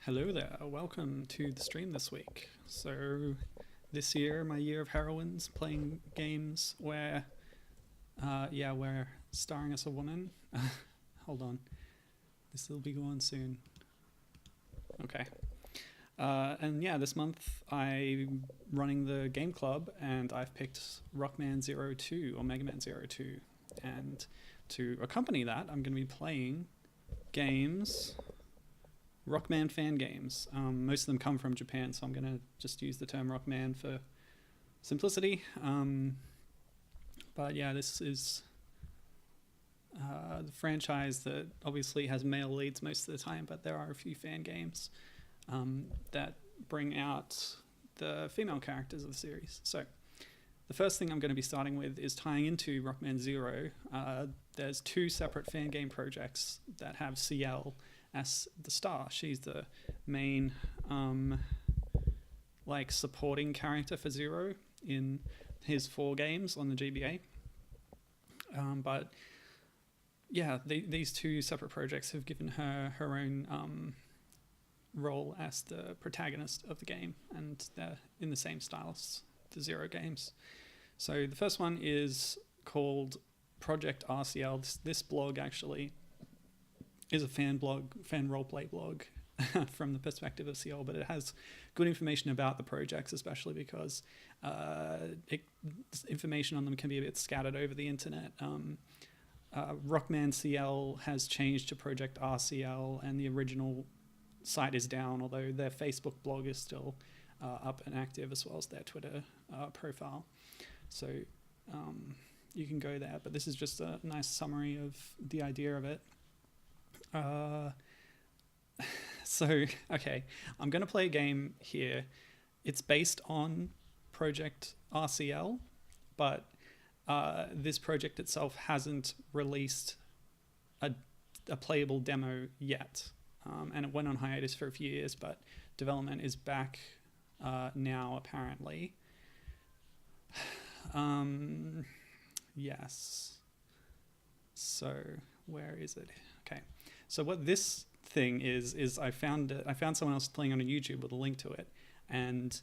Hello there, welcome to the stream this week. So, this year, my year of heroines, playing games where, we're starring as a woman. Hold on, this will be going soon. Okay. And yeah, this month I'm running the game club and I've picked Rockman 02 or Mega Man 02. And to accompany that, I'm going to be playing games. Rockman fan games. Most of them come from Japan, so I'm going to just use the term Rockman for simplicity. But yeah, this is the franchise that obviously has male leads most of the time, but there are a few fan games that bring out the female characters of the series. So the first thing I'm going to be starting with is tying into Rockman 0. There's two separate fan game projects that have Ciel as the star. She's the main supporting character for Zero in his 4 games on the GBA. But yeah, these two separate projects have given her her own role as the protagonist of the game, and they're in the same style as the Zero games. So the first one is called Project RCL. This blog actually is a fan roleplay blog from the perspective of Ciel, but it has good information about the projects, especially because information on them can be a bit scattered over the internet. Rockman CL has changed to Project RCL, and the original site is down, although their Facebook blog is still up and active, as well as their Twitter profile. So you can go there, but this is just a nice summary of the idea of it. Okay, I'm going to play a game here. It's based on Project RCL, but this project itself hasn't released a playable demo yet. And it went on hiatus for a few years, but development is back now, apparently. Yes. So, where is it? Okay. So what this thing is I found someone else playing on YouTube with a link to it, and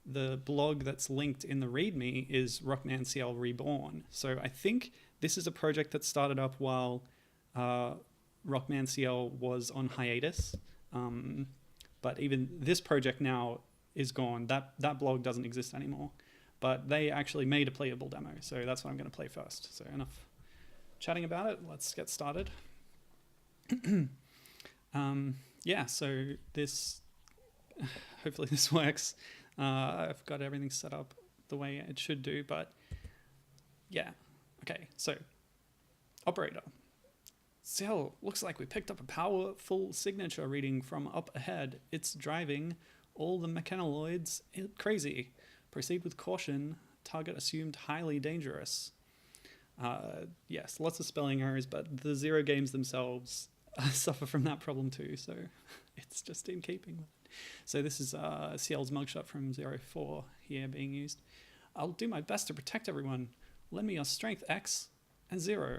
the blog that's linked in the README is Rockman CL Reborn. So I think this is a project that started up while Rockman CL was on hiatus, but even this project now is gone. That blog doesn't exist anymore, but they actually made a playable demo, so that's what I'm going to play first. So enough chatting about it, let's get started. So this, hopefully this works. I've got everything set up the way it should do, but yeah. Okay, so operator. Ciel, looks like we picked up a powerful signature reading from up ahead. It's driving all the mechanoloids crazy. Proceed with caution. Target assumed highly dangerous. Yes, lots of spelling errors, but the Zero games themselves suffer from that problem too, so it's just in keeping with it. So this is Ciel's mugshot from 04 here being used. I'll do my best to protect everyone. Lend me your strength, X and 0.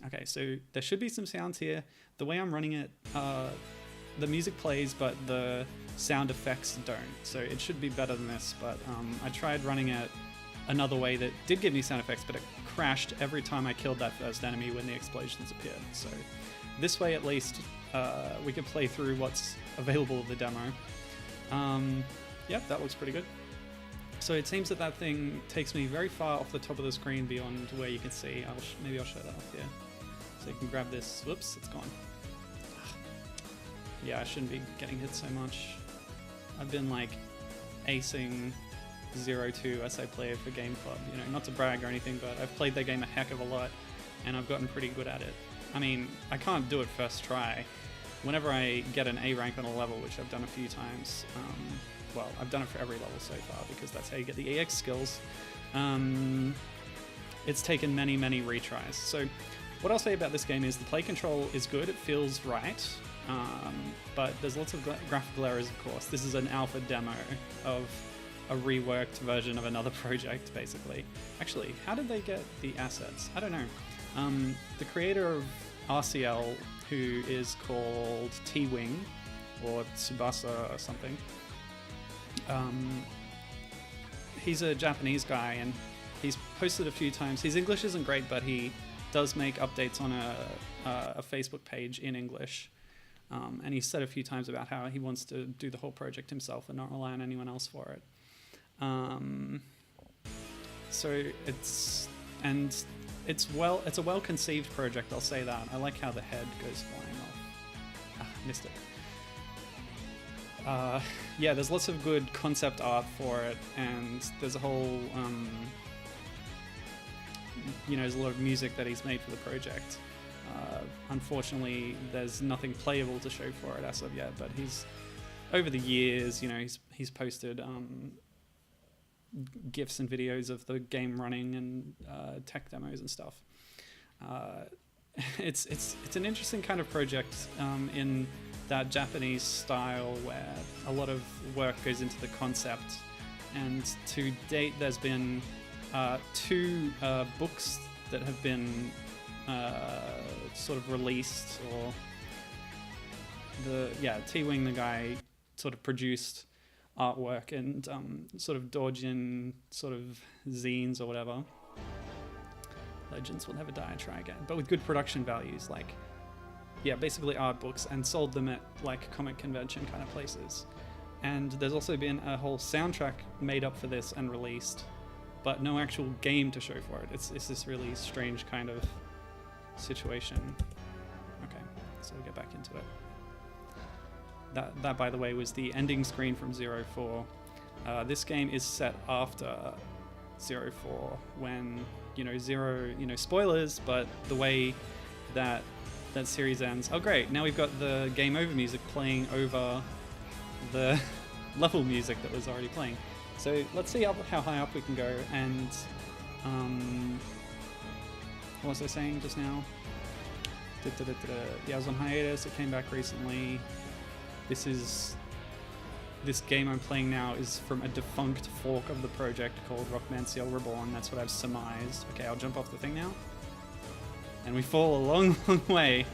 Okay, so there should be some sounds here. The way I'm running it, the music plays, but the sound effects don't. So it should be better than this, but I tried running it another way that did give me sound effects, but it crashed every time I killed that first enemy when the explosions appeared. So this way, at least, we can play through what's available of the demo. Yep, that looks pretty good. So it seems that thing takes me very far off the top of the screen beyond where you can see. Maybe I'll show that up here. So you can grab this. Whoops, it's gone. Yeah, I shouldn't be getting hit so much. I've been like acing 02 as I play it for Game Club. You know, not to brag or anything, but I've played that game a heck of a lot, and I've gotten pretty good at it. I mean, I can't do it first try. Whenever I get an A rank on a level, which I've done a few times, well, I've done it for every level so far because that's how you get the EX skills. It's taken many, many retries. So what I'll say about this game is the play control is good, it feels right, but there's lots of graphical errors, of course. This is an alpha demo of a reworked version of another project, basically. Actually, how did they get the assets? I don't know. The creator of RCL, who is called T-Wing, or Tsubasa or something. He's a Japanese guy, and he's posted a few times. His English isn't great, but he does make updates on a Facebook page in English. And he said a few times about how he wants to do the whole project himself and not rely on anyone else for it. So it's a well-conceived project, I'll say that. I like how the head goes flying off. Missed it. Yeah, there's lots of good concept art for it, and there's a whole, there's a lot of music that he's made for the project. Unfortunately, there's nothing playable to show for it as of yet, but he's, over the years, he's posted GIFs and videos of the game running and tech demos and stuff. It's an interesting kind of project in that Japanese style where a lot of work goes into the concept, and to date there's been 2 books that have been sort of released, or T-Wing, the guy, sort of produced artwork and sort of doujin sort of zines or whatever. Legends will never die, try again. But with good production values, like, basically art books, and sold them at like comic convention kind of places. And there's also been a whole soundtrack made up for this and released, but no actual game to show for it. It's this really strange kind of situation. Okay, so we'll get back into it. That by the way was the ending screen from 04. This game is set after 04, when Zero, spoilers, but the way that series ends. Oh great, now we've got the game over music playing over the level music that was already playing. So let's see how high up we can go. And what was I saying just now? Yeah, I was on hiatus, it came back recently. This game I'm playing now is from a defunct fork of the project called Rockman Ciel Reborn. That's what I've surmised. Okay, I'll jump off the thing now. And we fall a long, long way.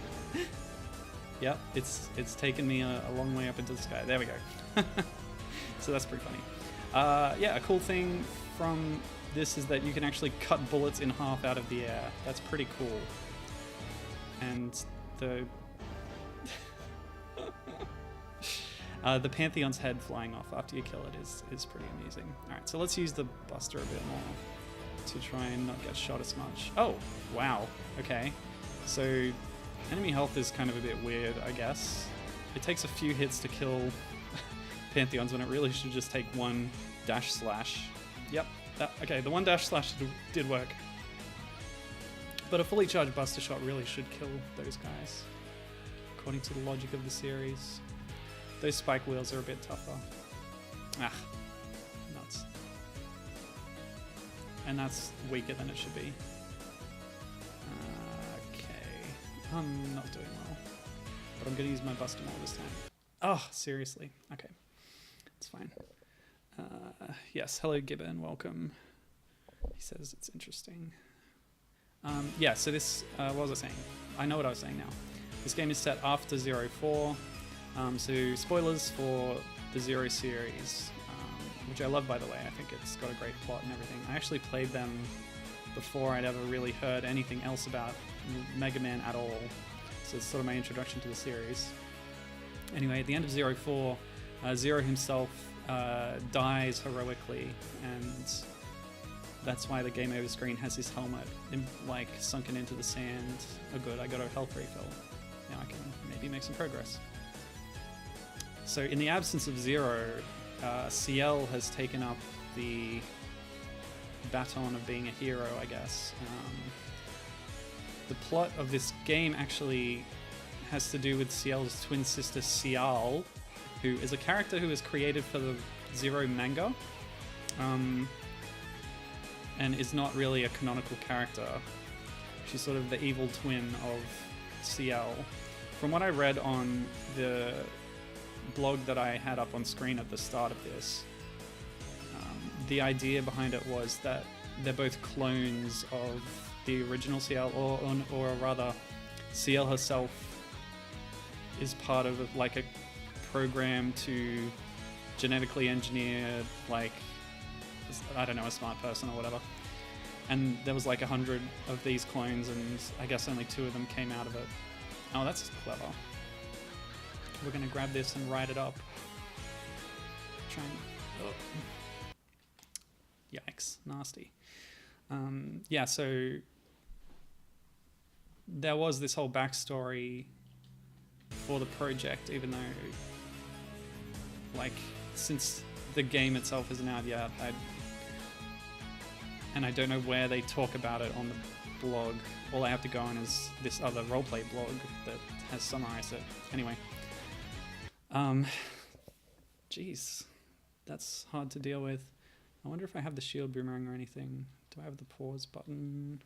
Yep, it's taken me a long way up into the sky. There we go. So that's pretty funny. A cool thing from this is that you can actually cut bullets in half out of the air. That's pretty cool. And the Pantheon's head flying off after you kill it is pretty amusing. Alright, so let's use the Buster a bit more to try and not get shot as much. Oh, wow. Okay. So enemy health is kind of a bit weird, I guess. It takes a few hits to kill Pantheons when it really should just take one dash slash. Yep. Okay, the one dash slash did work. But a fully charged Buster shot really should kill those guys, according to the logic of the series. Those spike wheels are a bit tougher. Nuts. And that's weaker than it should be. Okay. I'm not doing well. But I'm going to use my Buster more this time. Oh, seriously. Okay. It's fine. Yes, hello Gibbon, welcome. He says it's interesting. So this, what was I saying? I know what I was saying now. This game is set after 04. So spoilers for the Zero series, which I love, by the way. I think it's got a great plot and everything. I actually played them before I'd ever really heard anything else about Mega Man at all. So it's sort of my introduction to the series. Anyway, at the end of 04, Zero himself dies heroically, and that's why the game over screen has his helmet like sunken into the sand. Oh good, I got a health refill. Now I can maybe make some progress. So in the absence of Zero, Ciel has taken up the baton of being a hero, I guess. The plot of this game actually has to do with Ciel's twin sister Ciel, who is a character who was created for the Zero manga, and is not really a canonical character. She's sort of the evil twin of Ciel. From what I read on the blog that I had up on screen at the start of this, the idea behind it was that they're both clones of the original Ciel, or rather, Ciel herself is part of like a program to genetically engineer, like, I don't know, a smart person or whatever. And there was like 100 of these clones, and I guess only 2 of them came out of it. Oh, that's clever. We're gonna grab this and write it up. Try and... Oh. Yikes, nasty. Yeah, so there was this whole backstory for the project, even though, like, since the game itself isn't out yet, and I don't know where they talk about it on the blog. All I have to go on is this other roleplay blog that has summarized it. Anyway. Jeez. That's hard to deal with. I wonder if I have the shield boomerang or anything. Do I have the pause button?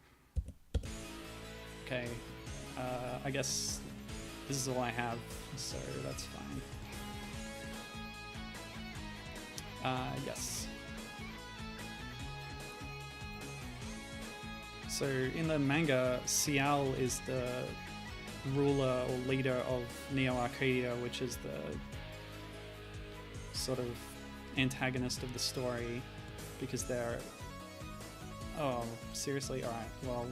Okay. I guess this is all I have, so that's fine. Yes. So in the manga, Ciel is the ruler or leader of Neo Arcadia, which is the sort of antagonist of the story, because they're... Oh, seriously? Alright, well...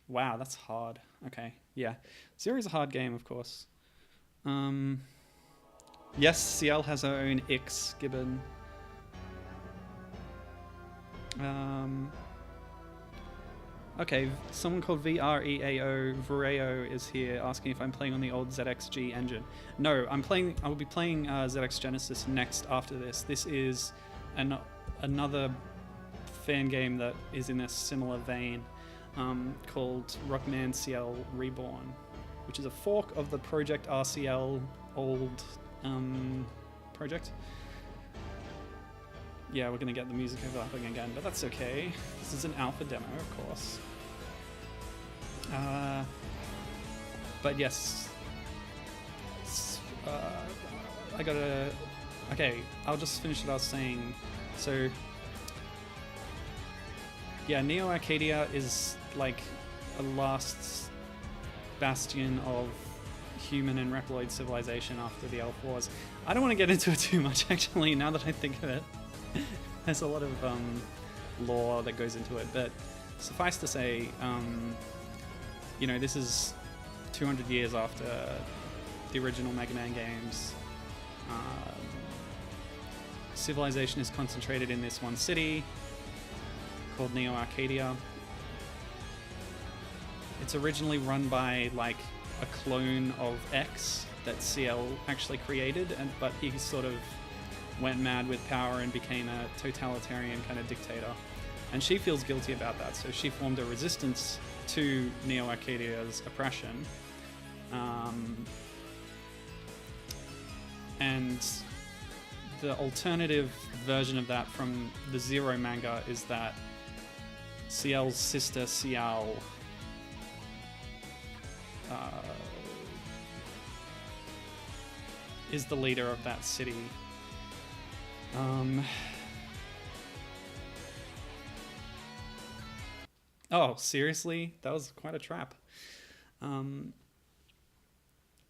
Wow, that's hard. Okay, yeah. Zero is a hard game, of course. Yes, Ciel has her own X gibbon. Okay, someone called VREAO is here asking if I'm playing on the old ZXG engine. No, I will be playing ZX Genesis next after this. This is another fan game that is in a similar vein, called Rockman Ciel Reborn, which is a fork of the Project RCL old project. Yeah, we're gonna get the music overlapping again, but that's okay. This is an alpha demo, of course. But yes, I gotta... Okay, I'll just finish what I was saying. So, yeah, Neo Arcadia is like a last bastion of human and Reploid civilization after the Elf Wars. I don't want to get into it too much, actually, now that I think of it. There's a lot of lore that goes into it, but suffice to say, you know, this is 200 years after the original Mega Man games. Civilization is concentrated in this one city called Neo Arcadia. It's originally run by like a clone of X that Ciel actually created, but he sort of went mad with power and became a totalitarian kind of dictator. And she feels guilty about that, so she formed a resistance to Neo Arcadia's oppression. And the alternative version of that from the Zero manga is that Ciel's sister Ciel is the leader of that city. Oh, seriously? That was quite a trap. And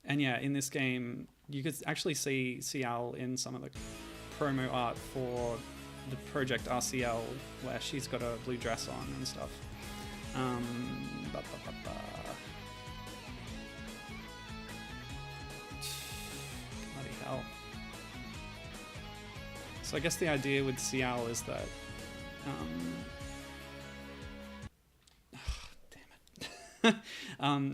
yeah, in this game, you could actually see Ciel in some of the promo art for the Project RCL, where she's got a blue dress on and stuff. Bloody hell. So I guess the idea with Ciel is that...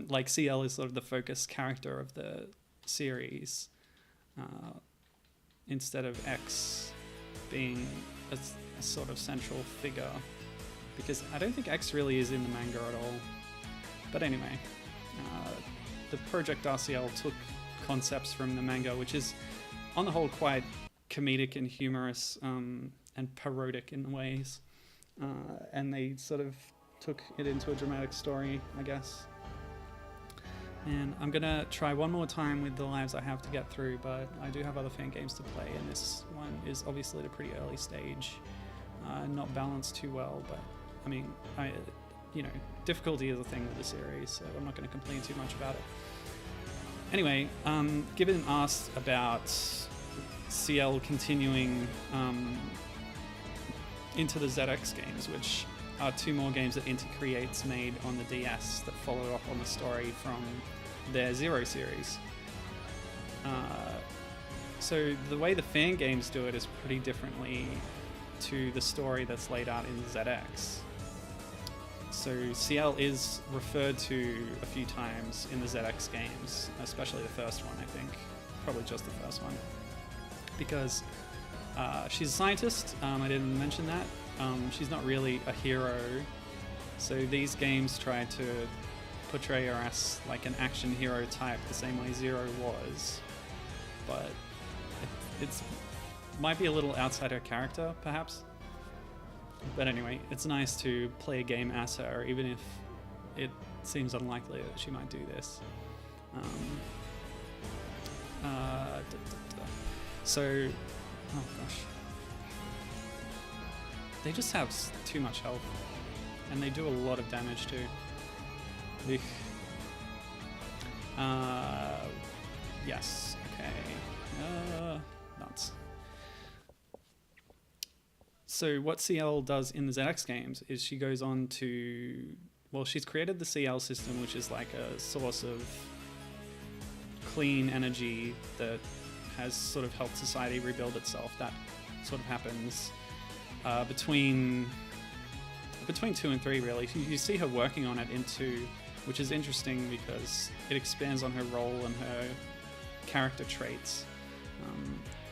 like Ciel is sort of the focus character of the series, instead of X being a sort of central figure, because I don't think X really is in the manga at all. But anyway, the Project RCL took concepts from the manga, which is on the whole quite comedic and humorous, and parodic in ways, and they sort of took it into a dramatic story, I guess. And I'm gonna try one more time with the lives I have to get through, but I do have other fan games to play, and this one is obviously at a pretty early stage, not balanced too well, but I mean, you know, difficulty is a thing with the series, so I'm not going to complain too much about it. Anyway, Gibbon asked about Ciel continuing into the ZX games, which are 2 more games that Inter Creates made on the DS that follow up on the story from their Zero series. So the way the fan games do it is pretty differently to the story that's laid out in ZX. So Ciel is referred to a few times in the ZX games, especially the first one, I think. Probably just the first one. Because she's a scientist, I didn't mention that. She's not really a hero. So these games try to portray her as like an action hero type, the same way Zero was. But it's might be a little outside her character, perhaps. But anyway, it's nice to play a game as her, even if it seems unlikely that she might do this. So, oh gosh. They just have too much health, and they do a lot of damage too. Yes, okay. Nuts. So what Ciel does in the ZX games is she goes on to... Well, she's created the CL system, which is like a source of clean energy that has sort of helped society rebuild itself. That sort of happens between 2 and 3, really. You see her working on it in 2, which is interesting because it expands on her role and her character traits.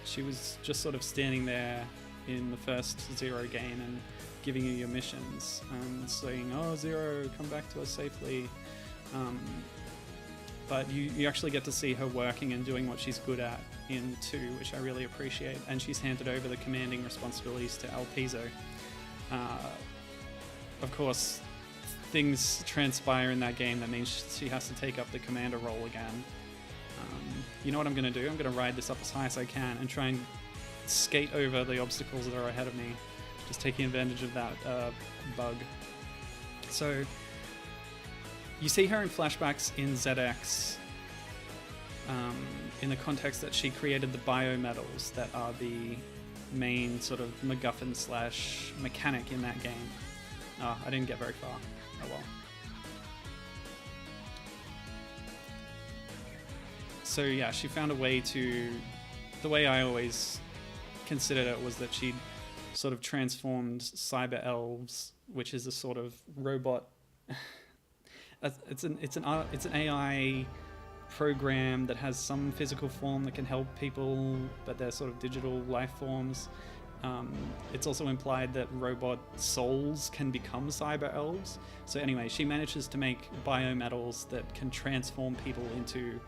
She was just sort of standing there in the first Zero game and giving you your missions and saying, "Oh, Zero, come back to us safely." But you actually get to see her working and doing what she's good at in 2, which I really appreciate. And she's handed over the commanding responsibilities to El Piso. Of course, things transpire in that game that means she has to take up the commander role again. You know what I'm going to do? I'm going to ride this up as high as I can and try and skate over the obstacles that are ahead of me, just taking advantage of that bug. So you see her in flashbacks in ZX in the context that she created the biometals that are the main sort of MacGuffin / mechanic in that game. Oh, I didn't get very far. Oh well. So yeah, she found a way to... The way I always considered it was that she'd sort of transformed cyber elves, which is a sort of robot. It's an AI program that has some physical form that can help people, but they're sort of digital life forms. It's also implied that robot souls can become cyber elves. So anyway, she manages to make biometals that can transform people into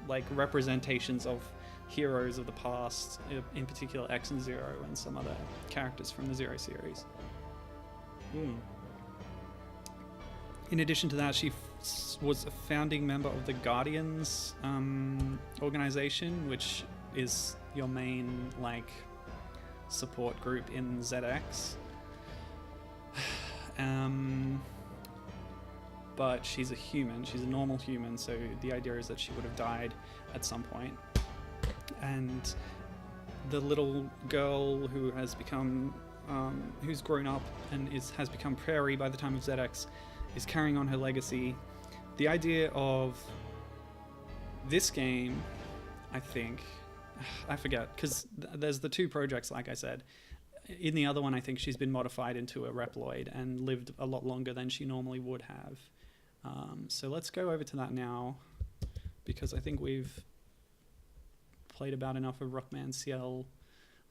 like representations of heroes of the past, in particular X and Zero and some other characters from the Zero series. In addition to that, she was a founding member of the Guardians organization, which is your main like support group in ZX. But she's a human, she's a normal human, so the idea is that she would have died at some point. And the little girl who has become, who's grown up and has become Prairie by the time of ZX, is carrying on her legacy. The idea of this game, I think, I forget, because there's the 2 projects, like I said. In the other one, I think she's been modified into a Reploid and lived a lot longer than she normally would have. So let's go over to that now, because I think we've played about enough of Rockman Ciel,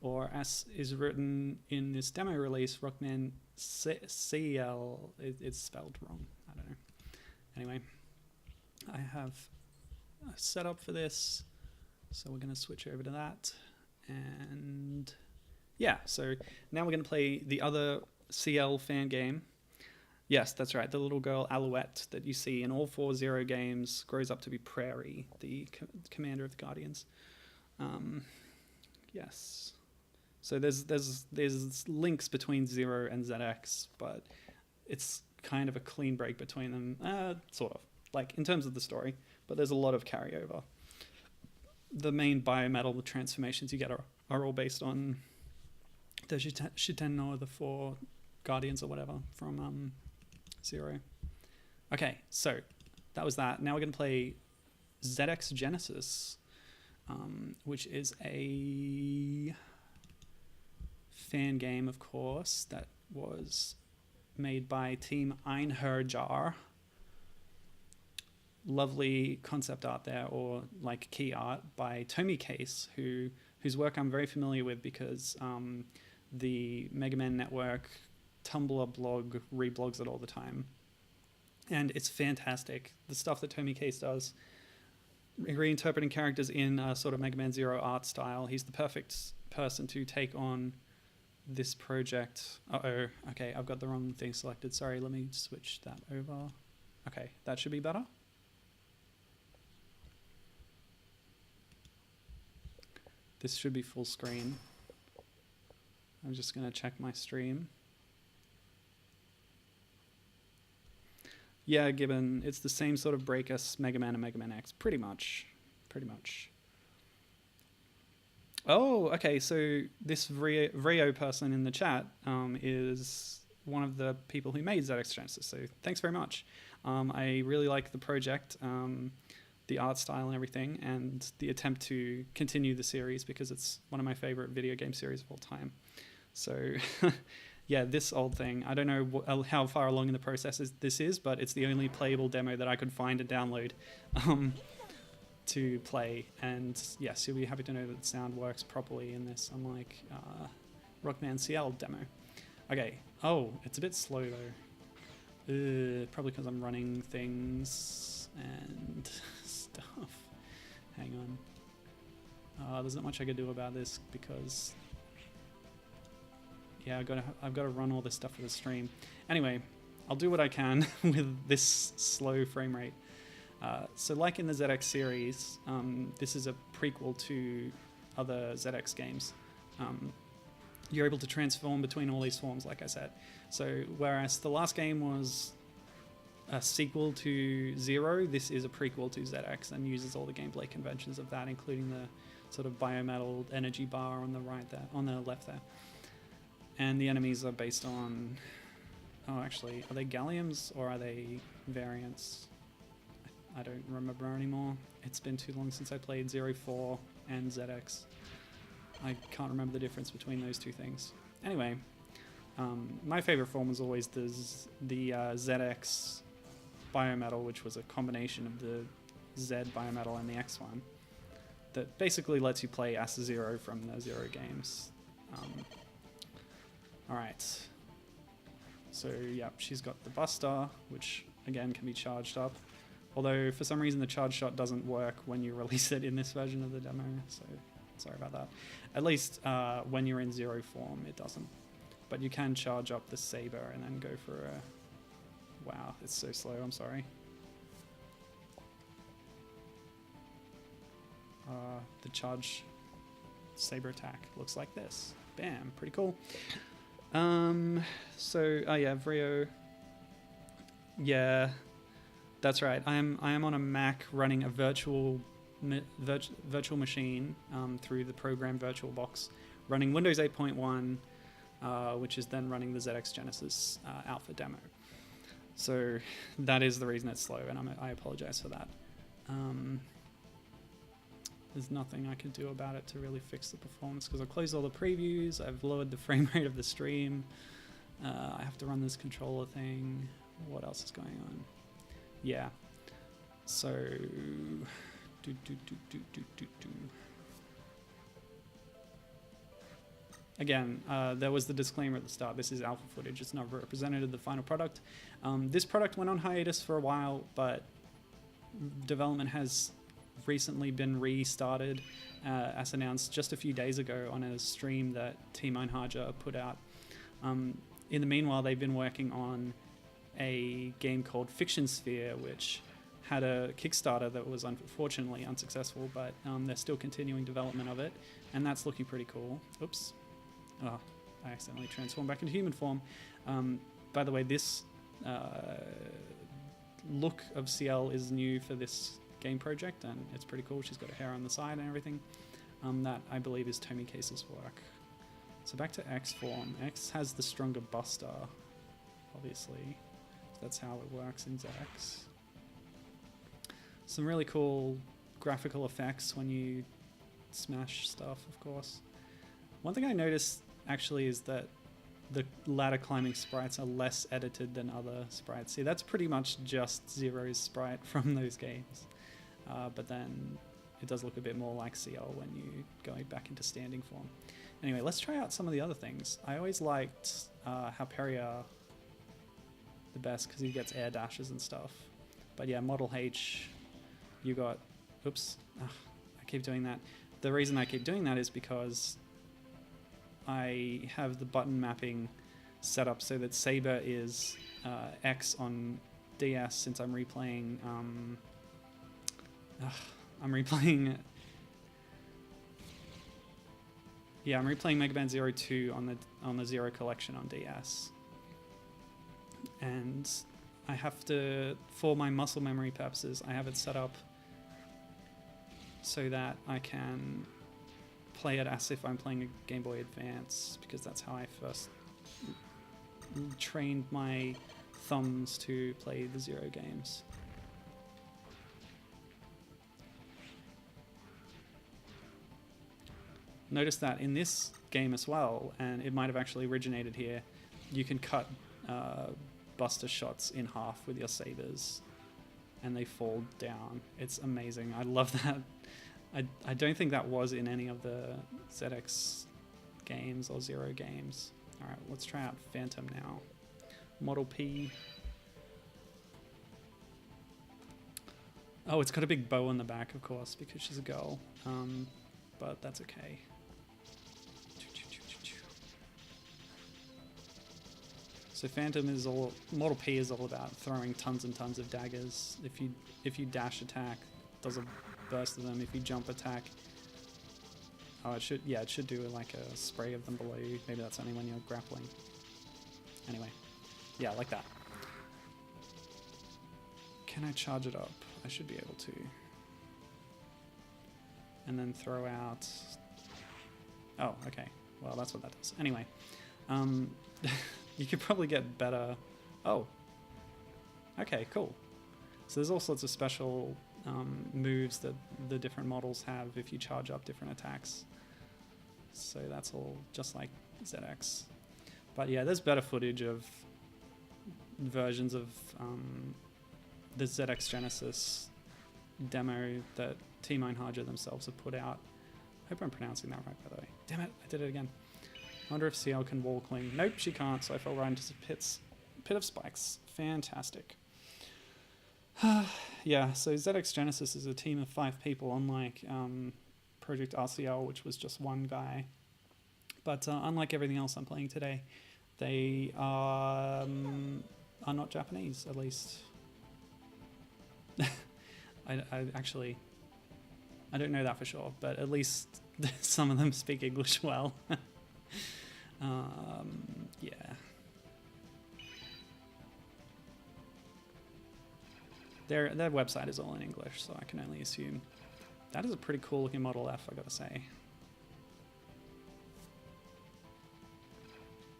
or as is written in this demo release, Rockman CL. It's spelled wrong. I don't know. Anyway, I have a setup for this, so we're going to switch over to that. And yeah, so now we're going to play the other CL fan game. Yes, that's right. The little girl Alouette that you see in all 4 Zero games grows up to be Prairie, the commander of the Guardians. Yes. So there's links between Zero and ZX, but it's kind of a clean break between them, sort of. Like in terms of the story, but there's a lot of carryover. The main biometal transformations you get are all based on the Shiten no, the 4 Guardians or whatever from Zero. Okay, so that was that. Now we're going to play ZX Genesis, which is a fan game, of course, that was made by Team Einherjar. Lovely concept art there, or like key art by Tomy Case, whose work I'm very familiar with because the Mega Man Network Tumblr blog reblogs it all the time. And it's fantastic. The stuff that Tomy Case does, reinterpreting characters in a sort of Mega Man Zero art style. He's the perfect person to take on this project. Uh-oh. Okay, I've got the wrong thing selected. Sorry, let me switch that over. Okay, that should be better. This should be full screen. I'm just going to check my stream. Yeah, Gibbon, it's the same sort of break as Mega Man and Mega Man X, pretty much. Oh, okay, so this Vreo person in the chat is one of the people who made ZX Genesis, so thanks very much. I really like the project, the art style and everything, and the attempt to continue the series because it's one of my favorite video game series of all time. So... yeah, this old thing, I don't know how far along in the process this is, but it's the only playable demo that I could find and download to play. And yes, you'll be happy to know that the sound works properly in this, unlike Rockman Ciel demo. Okay, oh, it's a bit slow though. Probably because I'm running things and stuff. Hang on. There's not much I could do about this because... yeah, I've got to run all this stuff for the stream. Anyway, I'll do what I can with this slow frame rate. So like in the ZX series, this is a prequel to other ZX games. You're able to transform between all these forms, like I said. So whereas the last game was a sequel to Zero, this is a prequel to ZX and uses all the gameplay conventions of that, including the sort of biometal energy bar on the right there, on the left there. And the enemies are based on... oh, actually, are they galliums or are they variants? I don't remember anymore. It's been too long since I played 04 and ZX. I can't remember the difference between those two things. Anyway, my favorite form was always the ZX biometal, which was a combination of the Z biometal and the X one. That basically lets you play as Zero from the Zero games. Alright, so yeah, she's got the Buster, which again can be charged up. Although for some reason the charge shot doesn't work when you release it in this version of the demo, so sorry about that. At least when you're in Zero form it doesn't. But you can charge up the Saber and then go for a... wow, it's so slow, I'm sorry. The charge Saber attack looks like this. Bam, pretty cool. So, oh yeah, Vreo. Yeah, that's right. I am on a Mac running a virtual machine through the program VirtualBox, running Windows 8.1, which is then running the ZX Genesis alpha demo. So that is the reason it's slow, and I apologize for that. There's nothing I can do about it to really fix the performance because I've closed all the previews, I've lowered the frame rate of the stream, I have to run this controller thing. What else is going on? Yeah, so... Again, there was the disclaimer at the start, this is alpha footage, it's not representative of the final product. This product went on hiatus for a while, but development has recently been restarted, as announced just a few days ago on a stream that Team Einherjar put out. In the meanwhile, they've been working on a game called Fiction Sphere, which had a Kickstarter that was unfortunately unsuccessful, but they're still continuing development of it, and that's looking pretty cool. Oops. Oh, I accidentally transformed back into human form. By the way, this look of Ciel is new for this game project, and it's pretty cool. She's got her hair on the side and everything. That I believe is Tomi Case's work. So back to X form. X has the stronger Buster, obviously. That's how it works in ZX. Some really cool graphical effects when you smash stuff, of course. One thing I noticed actually is that the ladder climbing sprites are less edited than other sprites. See, that's pretty much just Zero's sprite from those games. But then it does look a bit more like Ciel when you go back into standing form. Anyway, let's try out some of the other things. I always liked Halperia the best because he gets air dashes and stuff. But yeah, Model H, you got... Oops, I keep doing that. The reason I keep doing that is because I have the button mapping set up so that Saber is X on DS since I'm replaying... I'm replaying Mega Man 02 on the Zero collection on DS. And I have to, for my muscle memory purposes, I have it set up so that I can play it as if I'm playing a Game Boy Advance, because that's how I first trained my thumbs to play the Zero games. Notice that in this game as well, and it might have actually originated here, you can cut Buster shots in half with your sabers and they fall down. It's amazing. I love that. I don't think that was in any of the ZX games or Zero games. Alright, let's try out Phantom now. Model P. Oh, it's got a big bow on the back, of course, because she's a girl. But that's okay. So Phantom is all... Model P is all about throwing tons and tons of daggers. If you dash attack, it does a burst of them. If you jump attack... Oh, it should do like a spray of them below you. Maybe that's only when you're grappling. Anyway. Yeah, like that. Can I charge it up? I should be able to. And then throw out... Oh, okay. Well, that's what that does. Anyway. You could probably get better... Oh. Okay, cool. So there's all sorts of special moves that the different models have if you charge up different attacks. So that's all just like ZX. But yeah, there's better footage of versions of the ZX Genesis demo that Team Einharger themselves have put out. I hope I'm pronouncing that right, by the way. Damn it, I did it again. I wonder if Ciel can wall cling. Nope, she can't, so I fell right into the pit of spikes. Fantastic. Yeah, so ZX Genesis is a team of 5 people, unlike Project RCL, which was just one guy. But unlike everything else I'm playing today, they are not Japanese, at least. I don't know that for sure, but at least some of them speak English well. Yeah. Their website is all in English, so I can only assume. That is a pretty cool looking Model F, I gotta say.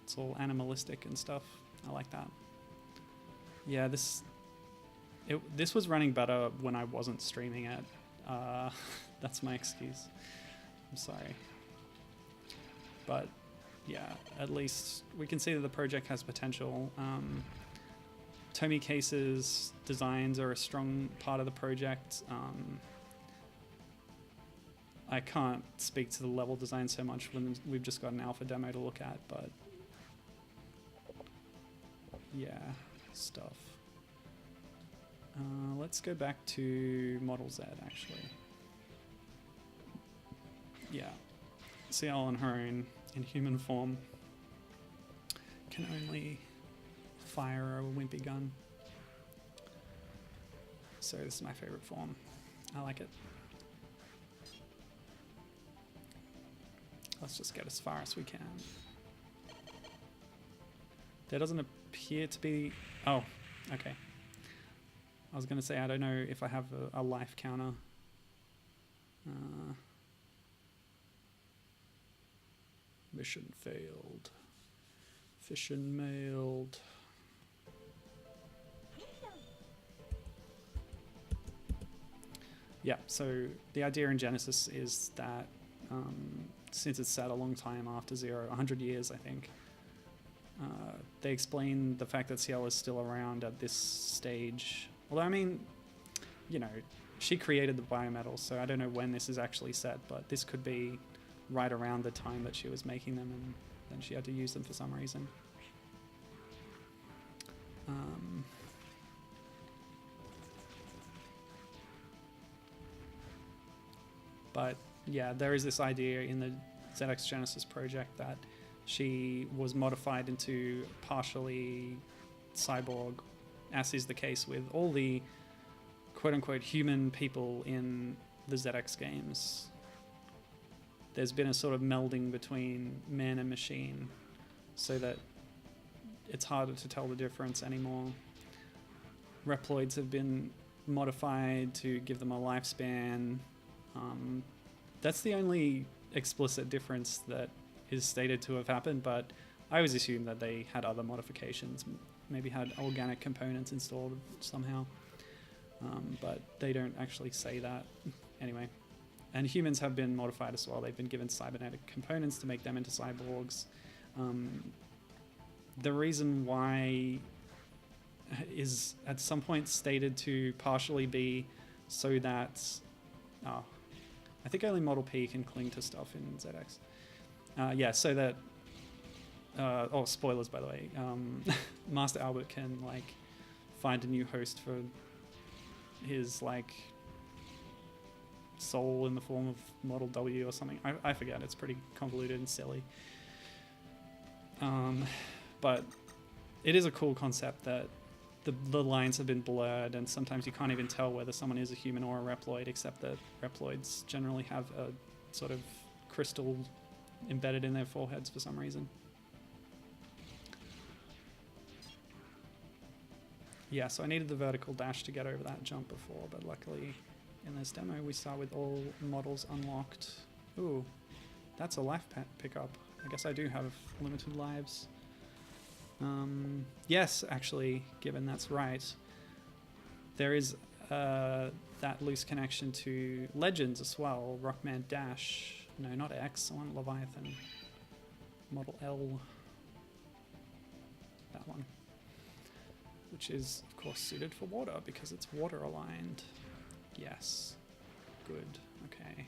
It's all animalistic and stuff. I like that. Yeah, this was running better when I wasn't streaming it. That's my excuse. I'm sorry. But yeah, at least we can see that the project has potential. Tomi Case's designs are a strong part of the project. I can't speak to the level design so much when we've just got an alpha demo to look at, but yeah, stuff. Let's go back to Model Z, actually. Yeah. Ciel on her own, in human form, can only fire a wimpy gun. So this is my favorite form. I like it. Let's just get as far as we can. There doesn't appear to be... Oh, okay. I was going to say, I don't know if I have a life counter. Mission failed. Fission mailed. Yeah, so the idea in Genesis is that since it's set a long time after Zero, 100 years, I think, they explain the fact that Ciel is still around at this stage. Although, I mean, you know, she created the biometals, so I don't know when this is actually set, but this could be right around the time that she was making them, and then she had to use them for some reason. But yeah, there is this idea in the ZX Genesis project that she was modified into partially cyborg, as is the case with all the quote-unquote human people in the ZX games. There's been a sort of melding between man and machine, so that it's harder to tell the difference anymore. Reploids have been modified to give them a lifespan. That's the only explicit difference that is stated to have happened, but I always assumed that they had other modifications, maybe had organic components installed somehow, but they don't actually say that. Anyway, and humans have been modified as well. They've been given cybernetic components to make them into cyborgs. The reason why is at some point stated to partially be so that I think only Model P can cling to stuff in ZX. Yeah, so that oh, spoilers by the way, Master Albert can like find a new host for his like soul in the form of Model W or something. I forget, it's pretty convoluted and silly. But it is a cool concept that the lines have been blurred, and sometimes you can't even tell whether someone is a human or a Reploid, except that Reploids generally have a sort of crystal embedded in their foreheads for some reason. Yeah, so I needed the vertical dash to get over that jump before, but luckily in this demo we start with all models unlocked. Ooh, that's a life pickup. I guess I do have limited lives. Yes, actually, given that's right, there is that loose connection to Legends as well. Rockman Dash, no, not X, I want Leviathan. Model L, that one, which is of course suited for water because it's water aligned. Yes, good, okay.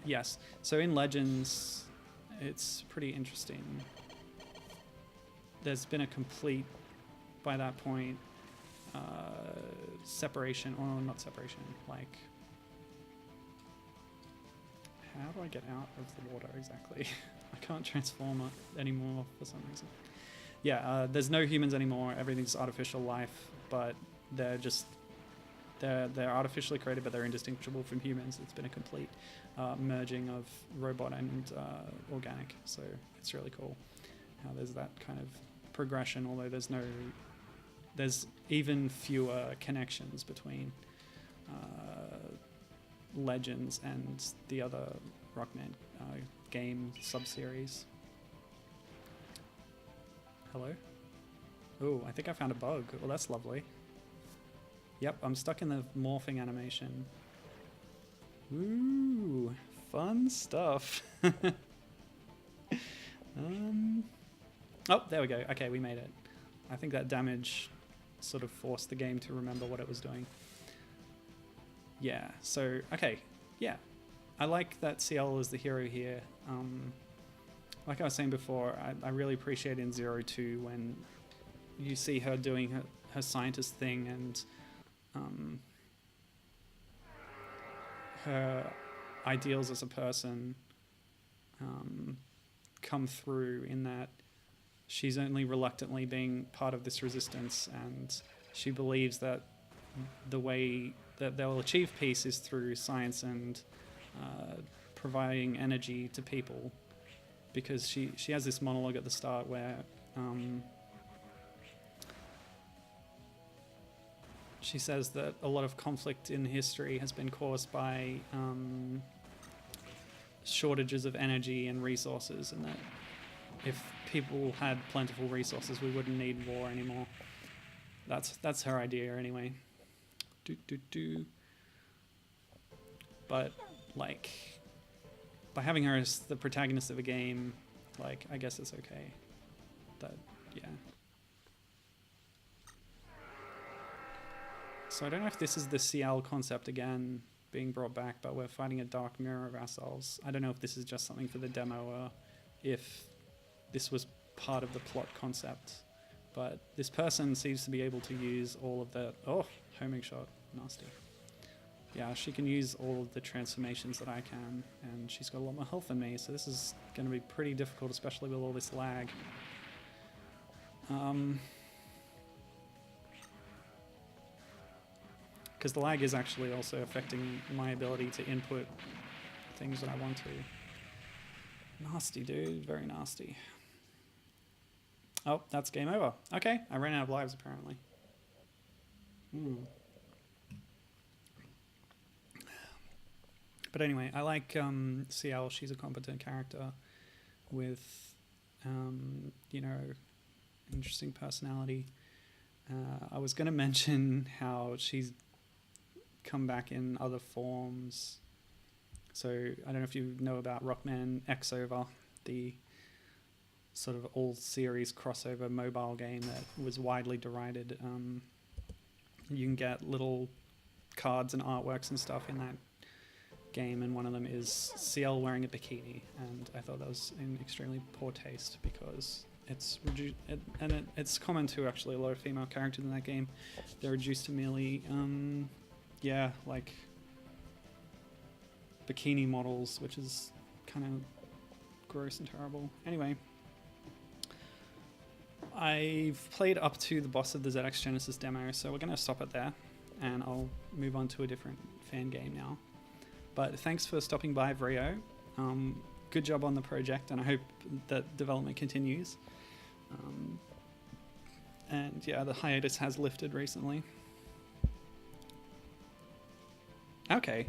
Yes, so in Legends, it's pretty interesting. There's been a complete, by that point, separation, or not separation, like, how do I get out of the water exactly? I can't transform it anymore for some reason. Yeah, there's no humans anymore, everything's artificial life, but they're just, they're artificially created, but they're indistinguishable from humans. It's been a complete merging of robot and organic, so it's really cool how there's that kind of progression, although there's even fewer connections between Legends and the other Rockman game sub-series. Hello? Oh, I think I found a bug. Well, that's lovely. Yep, I'm stuck in the morphing animation. Ooh, fun stuff. Oh, there we go. Okay, we made it. I think that damage sort of forced the game to remember what it was doing. Yeah, so, okay, yeah. I like that Ciel is the hero here. Like I was saying before, I really appreciate in 02 when you see her doing her scientist thing, and her ideals as a person come through in that she's only reluctantly being part of this resistance, and she believes that the way that they'll achieve peace is through science and providing energy to people, because she has this monologue at the start where She says that a lot of conflict in history has been caused by shortages of energy and resources, and that if people had plentiful resources, we wouldn't need war anymore. That's her idea anyway. But like, by having her as the protagonist of a game, like, I guess it's okay. That, yeah. So I don't know if this is the Ciel concept again being brought back, but we're fighting a dark mirror of ourselves. I don't know if this is just something for the demo or if this was part of the plot concept. But this person seems to be able to use all of the... Oh, homing shot. Nasty. Yeah, she can use all of the transformations that I can, and she's got a lot more health than me, so this is going to be pretty difficult, especially with all this lag. Because the lag is actually also affecting my ability to input things that I want to. Nasty, dude. Very nasty. Oh, that's game over. Okay, I ran out of lives, apparently. But anyway, I like Ciel. She's a competent character with, you know, interesting personality. I was going to mention how she's come back in other forms. So I don't know if you know about Rockman R, the sort of all-series crossover mobile game that was widely derided. You can get little cards and artworks and stuff in that game, and one of them is Ciel wearing a bikini, and I thought that was in extremely poor taste because it's it's common to actually a lot of female characters in that game. They're reduced to merely, yeah, like bikini models, which is kind of gross and terrible. Anyway, I've played up to the boss of the ZX Genesis demo, so we're going to stop it there, and I'll move on to a different fan game now. But thanks for stopping by, Vrio. Good job on the project, and I hope that development continues. And yeah, the hiatus has lifted recently. Okay,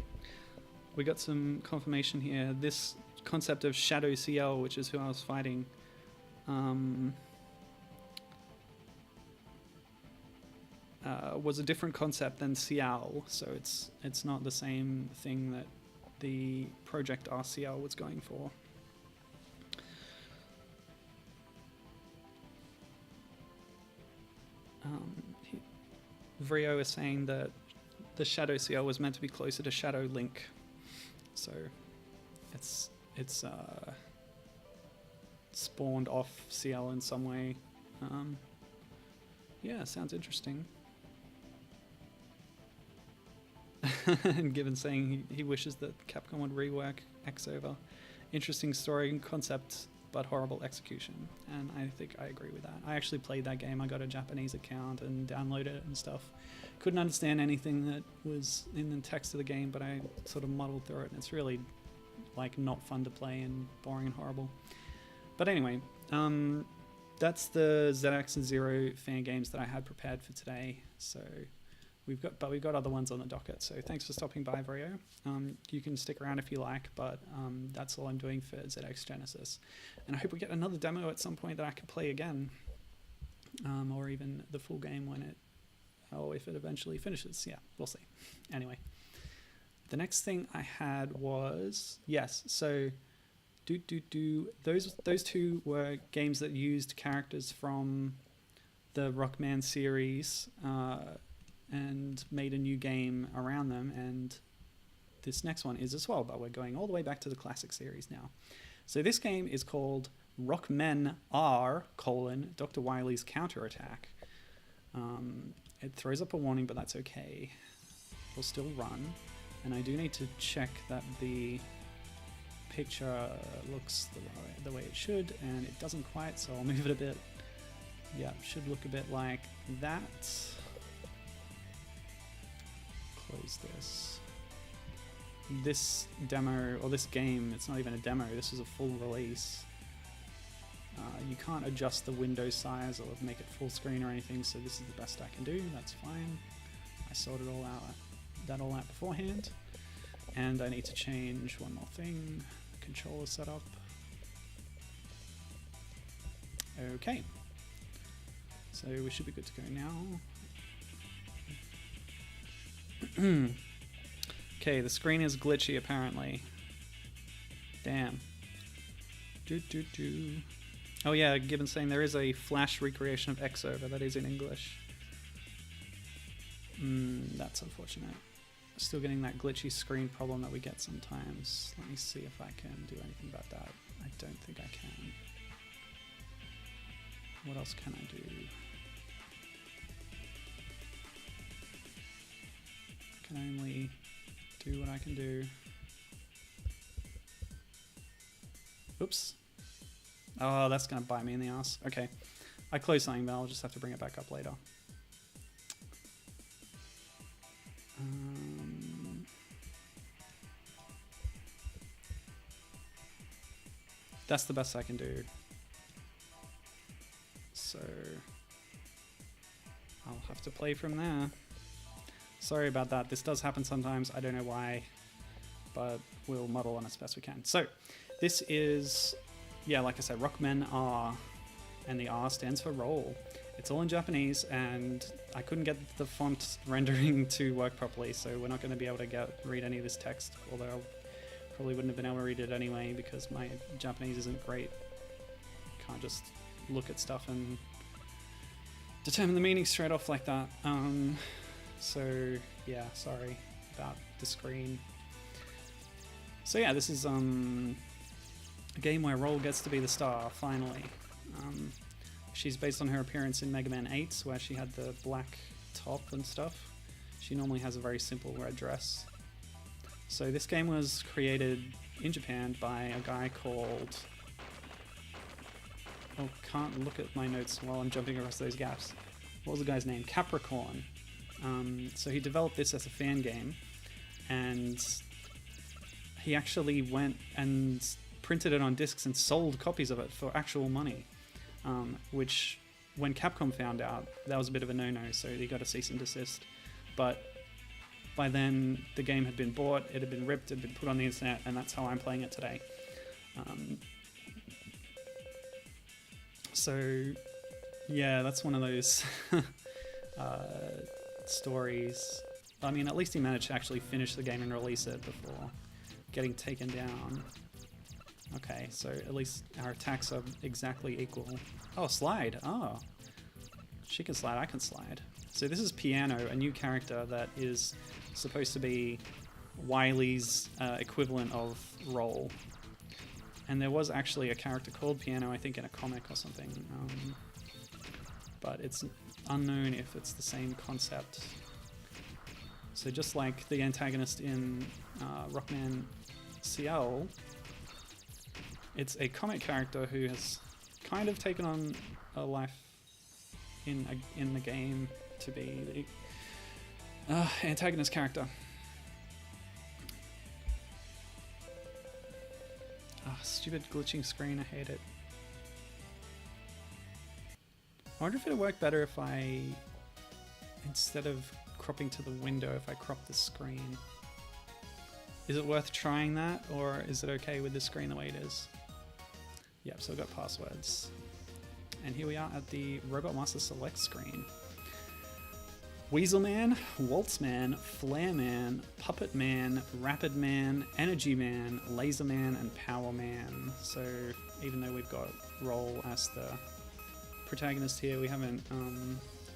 we got some confirmation here. This concept of Shadow Ciel, which is who I was fighting, was a different concept than Ciel, so it's not the same thing that the Project RCL was going for. Vrio is saying that the Shadow Ciel was meant to be closer to Shadow Link, so it's spawned off Ciel in some way. Yeah, sounds interesting. And Given saying he wishes that Capcom would rework X-Over. Interesting story and concept, but horrible execution. And I think I agree with that. I actually played that game. I got a Japanese account and downloaded it and stuff. Couldn't understand anything that was in the text of the game, but I sort of muddled through it, and it's really like not fun to play and boring and horrible. But anyway, that's the ZX and Zero fan games that I had prepared for today. So we've got other ones on the docket. So thanks for stopping by, Vrio. You can stick around if you like, but that's all I'm doing for ZX Genesis. And I hope we get another demo at some point that I can play again, or even the full game when it, if it eventually finishes. Yeah, we'll see. Anyway, the next thing I had was, yes, so those two were games that used characters from the Rockman series and made a new game around them, and this next one is as well, but we're going all the way back to the classic series now. So this game is called Rockmen R: Dr. Wily's Counterattack. It throws up a warning, but that's okay. We'll still run, and I do need to check that the picture looks the way it should, and it doesn't quite, so I'll move it a bit. Yeah, should look a bit like that. Close this. This demo, or this game, it's not even a demo, this is a full release. You can't adjust the window size or make it full screen or anything, so this is the best I can do. That's fine. I sorted that all out beforehand. And I need to change one more thing. Controller setup. Okay. So we should be good to go now. Okay, the screen is glitchy apparently. Damn. Oh yeah, Gibbon's saying there is a Flash recreation of X over that is in English. That's unfortunate. Still getting that glitchy screen problem that we get sometimes. Let me see if I can do anything about that. I don't think I can. What else can I do? I can only do what I can do. Oops. Oh, that's going to bite me in the ass. Okay. I closed something, but I'll just have to bring it back up later. That's the best I can do. So I'll have to play from there. Sorry about that. This does happen sometimes. I don't know why, but we'll muddle on as best we can. So this is, yeah, like I said, Rockmen R, and the R stands for roll. It's all in Japanese, and I couldn't get the font rendering to work properly, so we're not going to be able to read any of this text, although I probably wouldn't have been able to read it anyway because my Japanese isn't great. Can't just look at stuff and determine the meaning straight off like that. So yeah, sorry about the screen. So yeah, this is a game where Roll gets to be the star, finally. She's based on her appearance in Mega Man 8, where she had the black top and stuff. She normally has a very simple red dress. So this game was created in Japan by a guy called... Oh, can't look at my notes while I'm jumping across those gaps. What was the guy's name? Capricorn. So he developed this as a fan game, and he actually went and printed it on discs and sold copies of it for actual money, which when Capcom found out, that was a bit of a no-no, so he got a cease and desist. But by then the game had been bought, it had been ripped, it had been put on the internet, and that's how I'm playing it today. So yeah, that's one of those stories. I mean, at least he managed to actually finish the game and release it before getting taken down. Okay, so at least our attacks are exactly equal. Oh, slide. Oh, she can slide, I can slide. So this is Piano, a new character that is supposed to be Wily's equivalent of Roll. And there was actually a character called Piano, I think in a comic or something. But it's unknown if it's the same concept. So just like the antagonist in Rockman Ciel, it's a comic character who has kind of taken on a life in the game to be the antagonist character. Stupid glitching screen, I hate it. I wonder if it'd work better if I, instead of cropping to the window, if I crop the screen. Is it worth trying that, or is it okay with the screen the way it is? Yep, so I've got passwords. And here we are at the Robot Master Select screen. Weasel Man, Waltz Man, Flare Man, Puppet Man, Rapid Man, Energy Man, Laser Man, and Power Man. So even though we've got Roll as the protagonist here, we haven't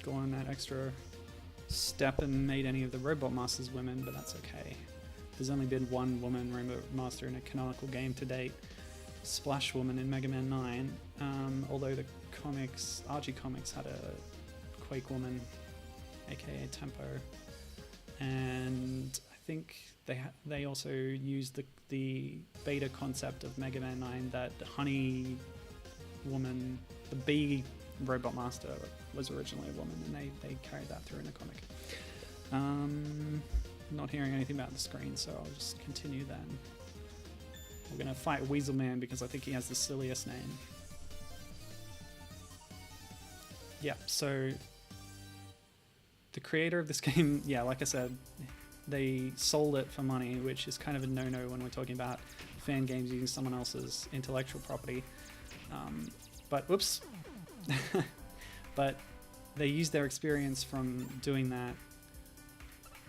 gone that extra step and made any of the Robot Masters women, but that's okay. There's only been one woman Robot Master in a canonical game to date, Splash Woman in Mega Man 9, although the comics, Archie Comics had a Quake Woman, aka Tempo, and I think they also used the beta concept of Mega Man 9, that Honey Woman, the bee Robot Master, was originally a woman, and they carried that through in the comic. Not hearing anything about the screen, so I'll just continue then. We're gonna fight Weasel Man because I think he has the silliest name. yeah, so the creator of this game, yeah, like I said, they sold it for money, which is kind of a no-no when we're talking about fan games using someone else's intellectual property. But whoops. But they used their experience from doing that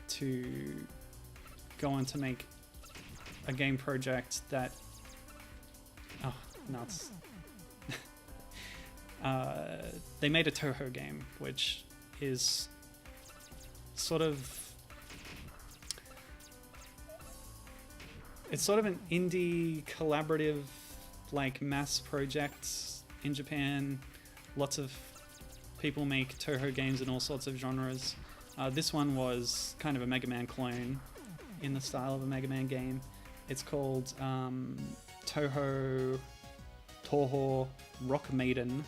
to go on to make a game project that, oh, nuts. They made a Toho game, which is sort of, it's sort of an indie collaborative like mass project in Japan. Lots of people make Toho games in all sorts of genres. This one was kind of a Mega Man clone in the style of a Mega Man game. It's called Toho Rock Maiden.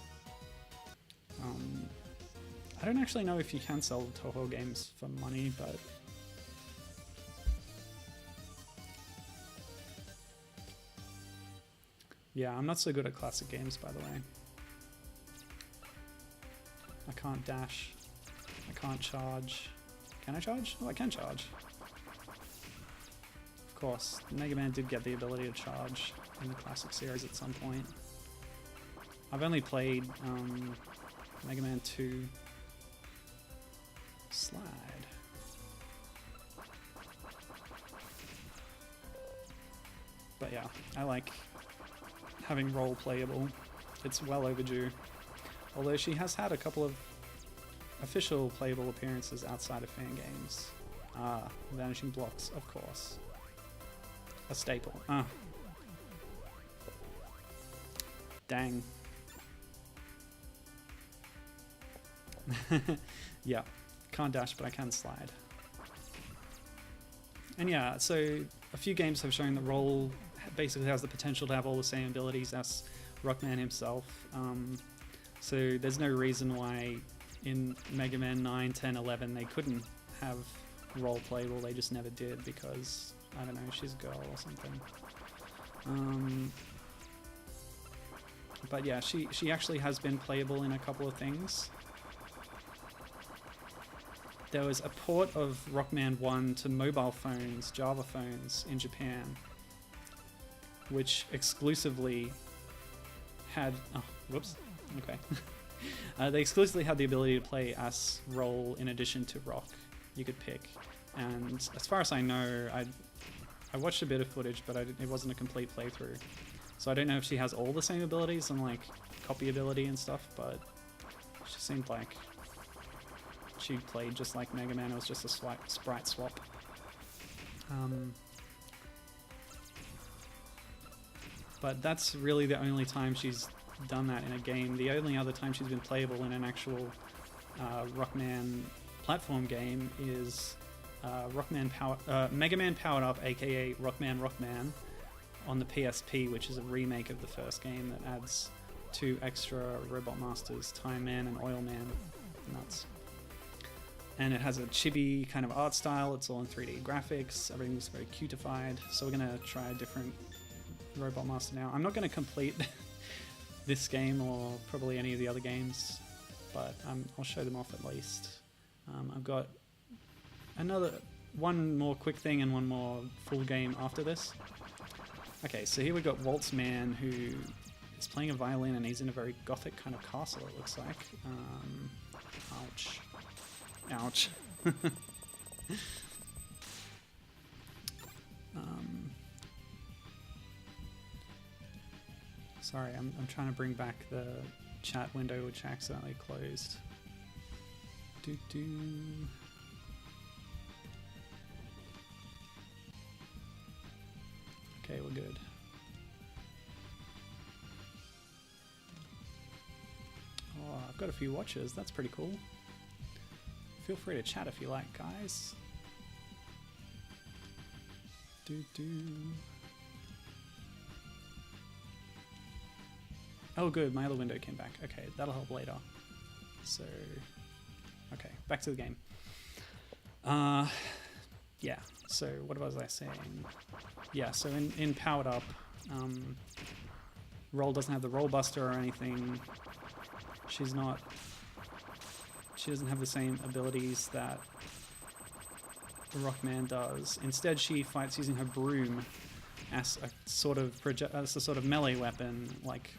I don't actually know if you can sell Toho games for money, but yeah, I'm not so good at classic games, by the way. I can't dash. I can't charge. Can I charge? Oh, I can charge. Of course, Mega Man did get the ability to charge in the classic series at some point. I've only played Mega Man 2 Slide. But yeah, I like having role playable. It's well overdue. Although she has had a couple of official playable appearances outside of fan games. Ah, Vanishing Blocks, of course. A staple. Ah. Dang. Yeah, can't dash, but I can slide. And yeah, so a few games have shown that Roll basically has the potential to have all the same abilities as Rockman himself. So there's no reason why in Mega Man 9, 10, 11 they couldn't have Roll playable. They just never did because, I don't know, she's a girl or something. But yeah, she actually has been playable in a couple of things. There was a port of Rockman 1 to mobile phones, Java phones, in Japan, which exclusively had... Oh, whoops. Okay. They exclusively had the ability to play as Roll in addition to Rock. You could pick. And as far as I know, I watched a bit of footage, but it wasn't a complete playthrough. So I don't know if she has all the same abilities and like copy ability and stuff, but she seemed like she played just like Mega Man. It was just a sprite swap. But that's really the only time she's done that in a game. The only other time she's been playable in an actual Rockman platform game is Mega Man Powered Up, aka Rockman, on the PSP, which is a remake of the first game that adds 2 extra Robot Masters, Time Man and Oil Man. Nuts. And it has a chibi kind of art style. It's all in 3D graphics. Everything's very cutified. So we're going to try a different Robot Master now. I'm not going to complete this game or probably any of the other games, but I'll show them off at least. I've got one more quick thing and one more full game after this. Okay, so here we've got Waltz Man, who is playing a violin and he's in a very gothic kind of castle, it looks like. Ouch. Ouch. Sorry, I'm trying to bring back the chat window which I accidentally closed. Okay, we're good. Oh, I've got a few watchers. That's pretty cool. Feel free to chat if you like, guys. Oh, good. My other window came back. Okay, that'll help later. So, okay, back to the game. Yeah, so what was I saying? Yeah, so in Powered Up, Roll doesn't have the Roll Buster or anything. She's not She doesn't have the same abilities that Rockman does. Instead, she fights using her broom as a sort of melee weapon, like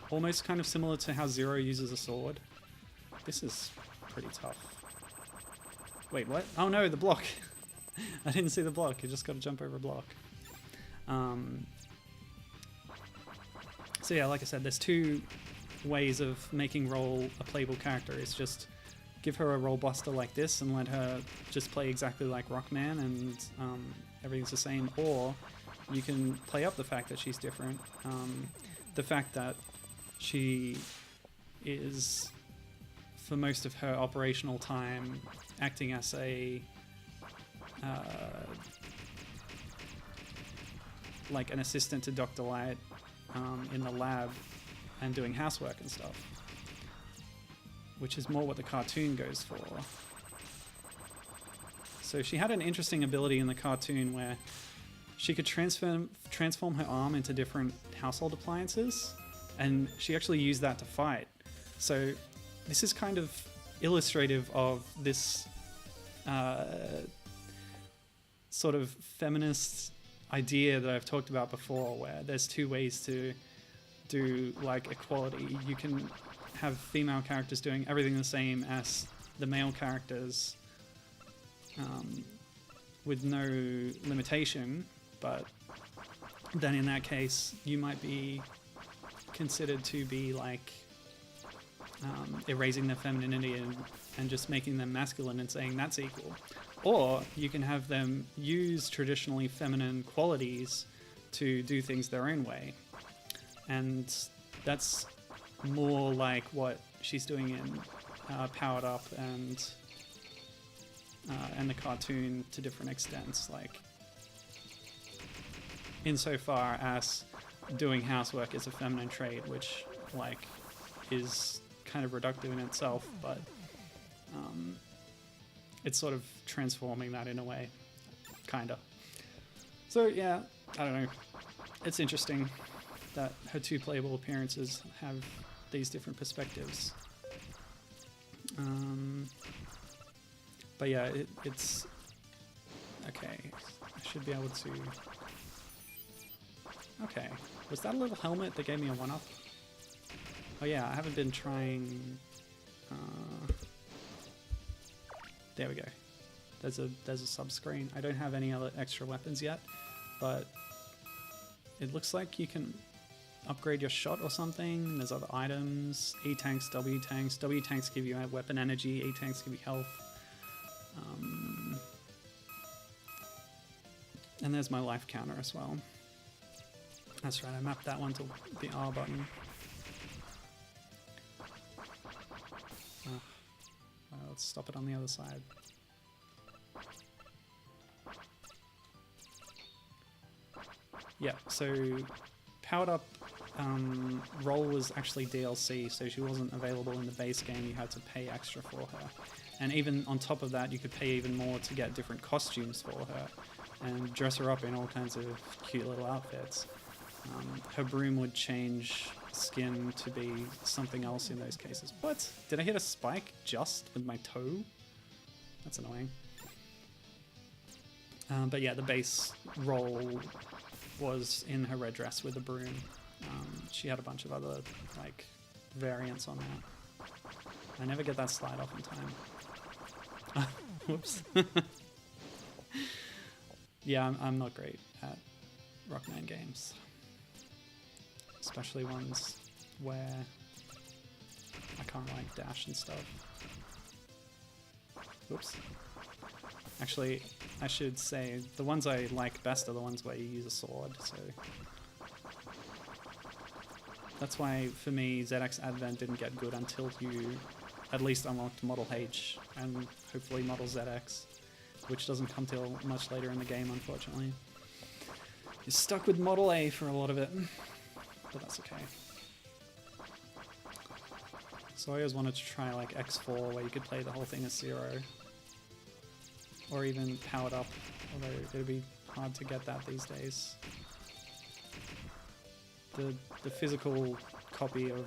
almost kind of similar to how Zero uses a sword. This is pretty tough. Wait, what? Oh no, the block. I didn't see the block. You just got to jump over a block. So yeah, like I said, there's two ways of making Roll a playable character. It's just give her a roll buster like this and let her just play exactly like Rockman and everything's the same, or you can play up the fact that she's different. The fact that she is, for most of her operational time, acting as a like an assistant to Dr. Light in the lab and doing housework and stuff, which is more what the cartoon goes for. So she had an interesting ability in the cartoon where she could transform her arm into different household appliances, and she actually used that to fight. So this is kind of illustrative of this sort of feminist idea that I've talked about before, where there's two ways to do like equality. You can have female characters doing everything the same as the male characters with no limitation, but then in that case you might be considered to be like erasing their femininity and just making them masculine and saying that's equal. Or you can have them use traditionally feminine qualities to do things their own way. And that's more like what she's doing in Powered Up and the cartoon to different extents. Like, insofar as doing housework is a feminine trait, which like is kind of reductive in itself, but it's sort of transforming that in a way, kinda. So yeah, I don't know. It's interesting that her two playable appearances have these different perspectives. But yeah, it's okay. I should be able to. Okay, was that a little helmet that gave me a 1-up? Oh yeah, I haven't been trying. There we go. There's a sub screen. I don't have any other extra weapons yet, but it looks like you can upgrade your shot or something. There's other items. E tanks, W tanks. W tanks give you weapon energy. E tanks give you health. And there's my life counter as well. That's right, I mapped that one to the R button. Let's stop it on the other side. Yeah, so Powered Up Roll was actually DLC, so she wasn't available in the base game. You had to pay extra for her. And even on top of that, you could pay even more to get different costumes for her and dress her up in all kinds of cute little outfits. Her broom would change skin to be something else in those cases. What? Did I hit a spike just with my toe? That's annoying. But yeah, the base Roll was in her red dress with a broom. She had a bunch of other like variants on that. I never get that slide off in time. Whoops. Yeah, I'm not great at Rockman games. Especially ones where I can't like dash and stuff. Whoops. Actually, I should say the ones I like best are the ones where you use a sword, so that's why for me ZX Advent didn't get good until you at least unlocked Model H and hopefully Model ZX, which doesn't come till much later in the game, unfortunately. You're stuck with Model A for a lot of it, but that's okay. So I always wanted to try like X4 where you could play the whole thing as Zero. Or even Powered Up, although it would be hard to get that these days. The physical copy of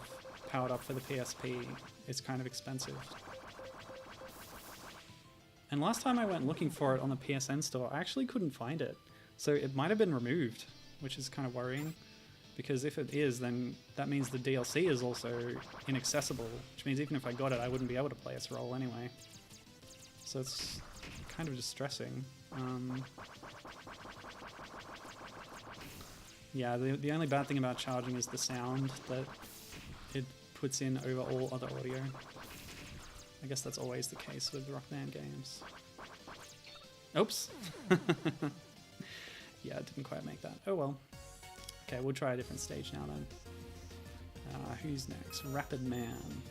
Powered Up for the PSP it's kind of expensive. And last time I went looking for it on the PSN store, I actually couldn't find it. So it might have been removed, which is kind of worrying. Because if it is, then that means the DLC is also inaccessible, which means even if I got it, I wouldn't be able to play its role anyway. So it's kind of distressing. Yeah, the only bad thing about charging is the sound that it puts in over all other audio. I guess that's always the case with Rockman games. Oops! Yeah, didn't quite make that. Oh well. Okay, we'll try a different stage now then. Who's next? Rapid Man.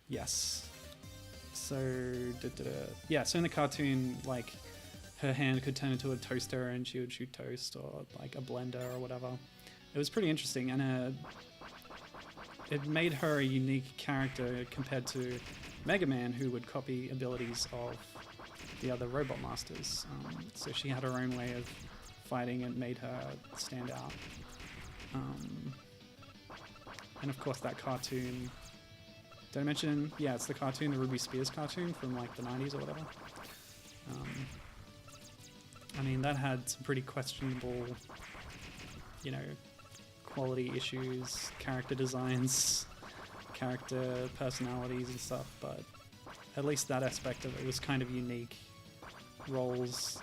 Yes. So, yeah, so in the cartoon, like, her hand could turn into a toaster and she would shoot toast, or like a blender or whatever. It was pretty interesting, and it made her a unique character compared to Mega Man, who would copy abilities of the other Robot Masters. So she had her own way of fighting and made her stand out. And of course that cartoon, did I mention? Yeah, it's the cartoon, the Ruby Spears cartoon from like the 90s or whatever. I mean, that had some pretty questionable, you know, quality issues, character designs, character personalities and stuff, but at least that aspect of it was kind of unique. Roles,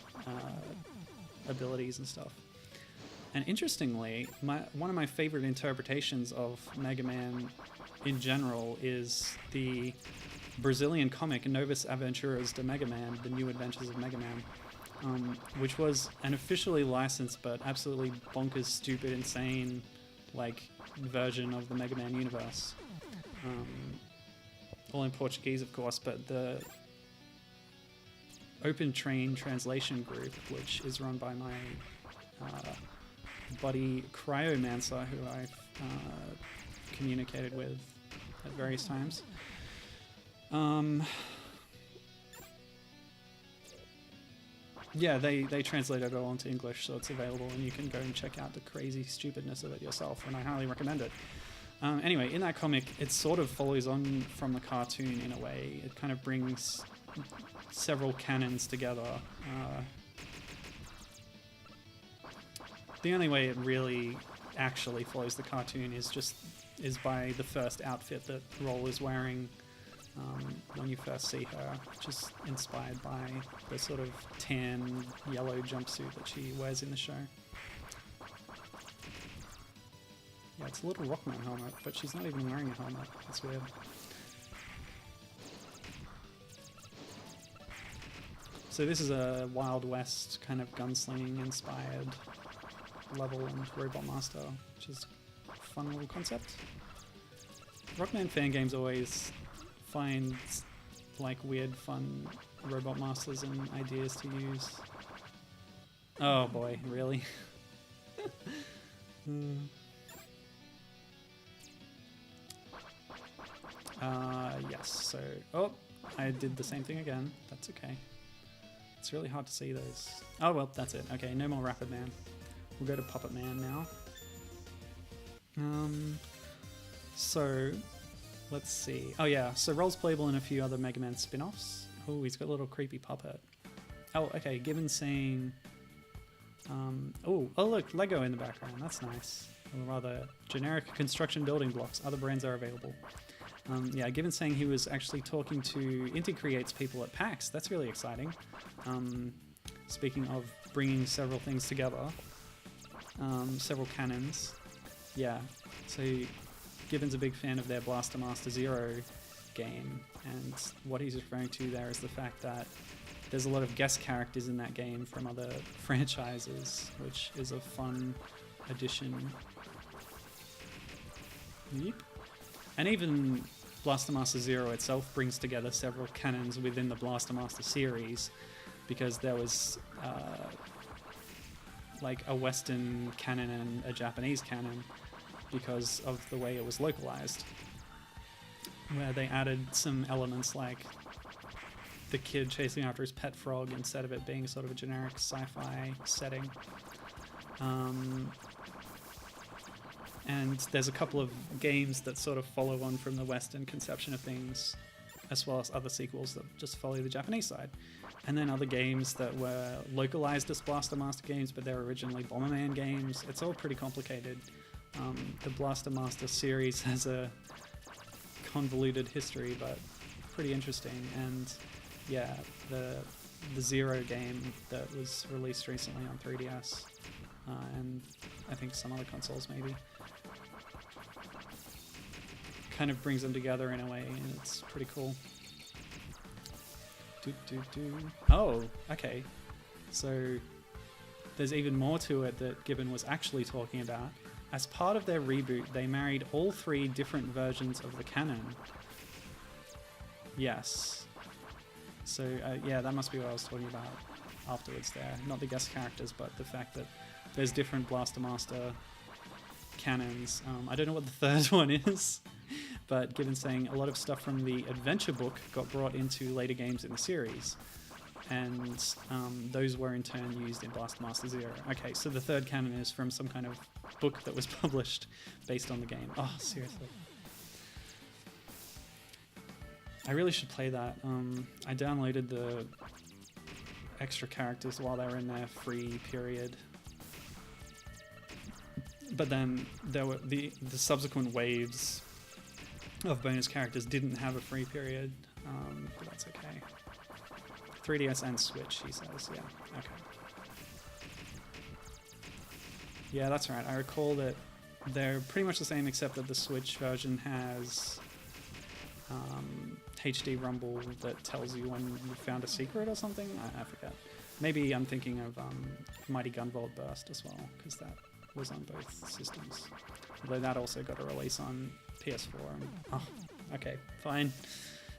abilities and stuff. And interestingly, one of my favorite interpretations of Mega Man in general is the Brazilian comic Novas Aventuras de Mega Man, The New Adventures of Mega Man, which was an officially licensed but absolutely bonkers, stupid, insane, like, version of the Mega Man universe. All in Portuguese, of course, but the Open Train Translation Group, which is run by my buddy Cryomancer, who I've communicated with at various times. Yeah, they translated it all into English, so it's available, and you can go and check out the crazy stupidness of it yourself, and I highly recommend it. Anyway, in that comic, it sort of follows on from the cartoon in a way. It kind of brings several canons together. The only way it really actually follows the cartoon is by the first outfit that Roll is wearing when you first see her, which is inspired by the sort of tan yellow jumpsuit that she wears in the show. Yeah, it's a little Rockman helmet, but she's not even wearing a helmet. That's weird. So this is a Wild West kind of gunslinging inspired level and Robot Master, which is a fun little concept. Rockman fan games always find like weird, fun Robot Masters and ideas to use. Oh boy, really? Yes, so... Oh, I did the same thing again. That's okay. It's really hard to see those. Oh well, that's it. Okay, no more Rapid Man. We'll go to Puppet Man now. So... Let's see. Oh yeah, so Roll's playable in a few other Mega Man spin-offs. Oh, he's got a little creepy puppet. Oh, okay, given saying... oh look, Lego in the background. That's nice. Or rather, generic construction building blocks. Other brands are available. Yeah, given saying he was actually talking to Inti-Creates people at PAX. That's really exciting. Speaking of bringing several things together. Several canons. Yeah, so Gibbon's a big fan of their Blaster Master Zero game, and what he's referring to there is the fact that there's a lot of guest characters in that game from other franchises, which is a fun addition. Yep. And even Blaster Master Zero itself brings together several canons within the Blaster Master series, because there was like a Western canon and a Japanese canon because of the way it was localized, where they added some elements like the kid chasing after his pet frog instead of it being sort of a generic sci-fi setting. And there's a couple of games that sort of follow on from the Western conception of things, as well as other sequels that just follow the Japanese side. And then other games that were localized as Blaster Master games, but they're originally Bomberman games. It's all pretty complicated. The Blaster Master series has a convoluted history, but pretty interesting. And yeah, the Zero game that was released recently on 3DS, and I think some other consoles maybe, kind of brings them together in a way, and it's pretty cool. Oh, okay. So there's even more to it that Gibbon was actually talking about. As part of their reboot, they married all 3 different versions of the canon. Yes. So yeah, that must be what I was talking about afterwards there. Not the guest characters, but the fact that there's different Blaster Master canons. I don't know what the third one is. But Given saying a lot of stuff from the adventure book got brought into later games in the series, and those were in turn used in Blaster Master Zero. Okay, so the third canon is from some kind of book that was published based on the game. Oh, seriously. I really should play that. I downloaded the extra characters while they were in their free period. But then there were the subsequent waves of bonus characters didn't have a free period, but that's okay. 3DS and Switch, he says. Yeah, okay. Yeah, that's right. I recall that they're pretty much the same, except that the Switch version has HD Rumble that tells you when you found a secret or something. I forget. Maybe I'm thinking of Mighty Gunvolt Burst as well, because that was on both systems. Although that also got a release on PS4. And, oh, okay, fine.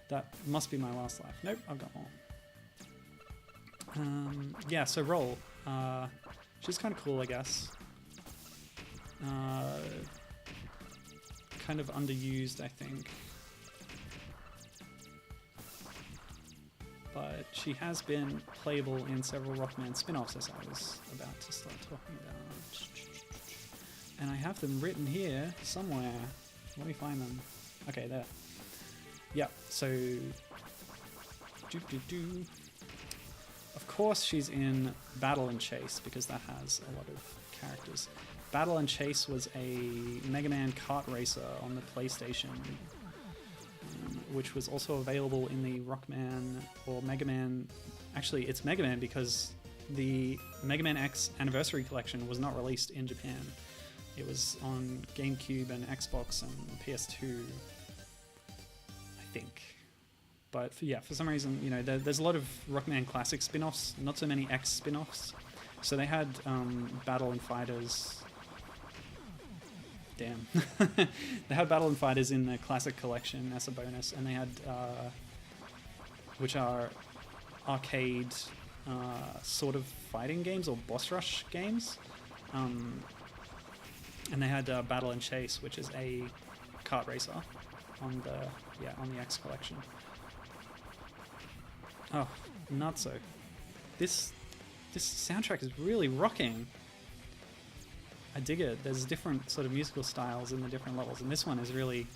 That must be my last life. Nope, I've got more. Yeah, so Roll. She's kind of cool, I guess. Kind of underused, I think. But she has been playable in several Rockman spin-offs, as I was about to start talking about. And I have them written here somewhere. Let me find them. Okay, there. Yeah, so... Of course she's in Battle and Chase, because that has a lot of characters. Battle and Chase was a Mega Man kart racer on the PlayStation, which was also available in the Rockman or Mega Man... Actually, it's Mega Man because the Mega Man X Anniversary Collection was not released in Japan. It was on GameCube and Xbox and PS2, I think. But for some reason, you know, there's a lot of Rockman Classic spin-offs, not so many X spin-offs. So they had Battle and Fighters. Damn. They had Battle and Fighters in the Classic Collection as a bonus, and they had, which are arcade sort of fighting games or boss rush games. And they had Battle and Chase, which is a kart racer on the X collection. Oh, not so. This soundtrack is really rocking. I dig it. There's different sort of musical styles in the different levels, and this one is really...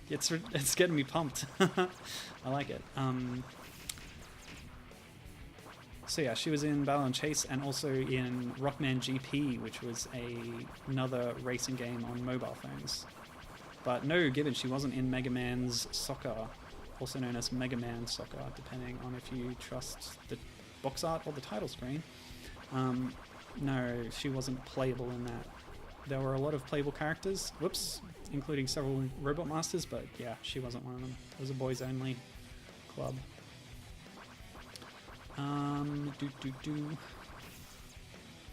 It's getting me pumped. I like it. So yeah, she was in Battle and Chase and also in Rockman GP, which was another racing game on mobile phones. But no, given she wasn't in Mega Man's Soccer, also known as Mega Man Soccer, depending on if you trust the box art or the title screen. No, she wasn't playable in that. There were a lot of playable characters, including several Robot Masters, but yeah, she wasn't one of them. It was a boys only club.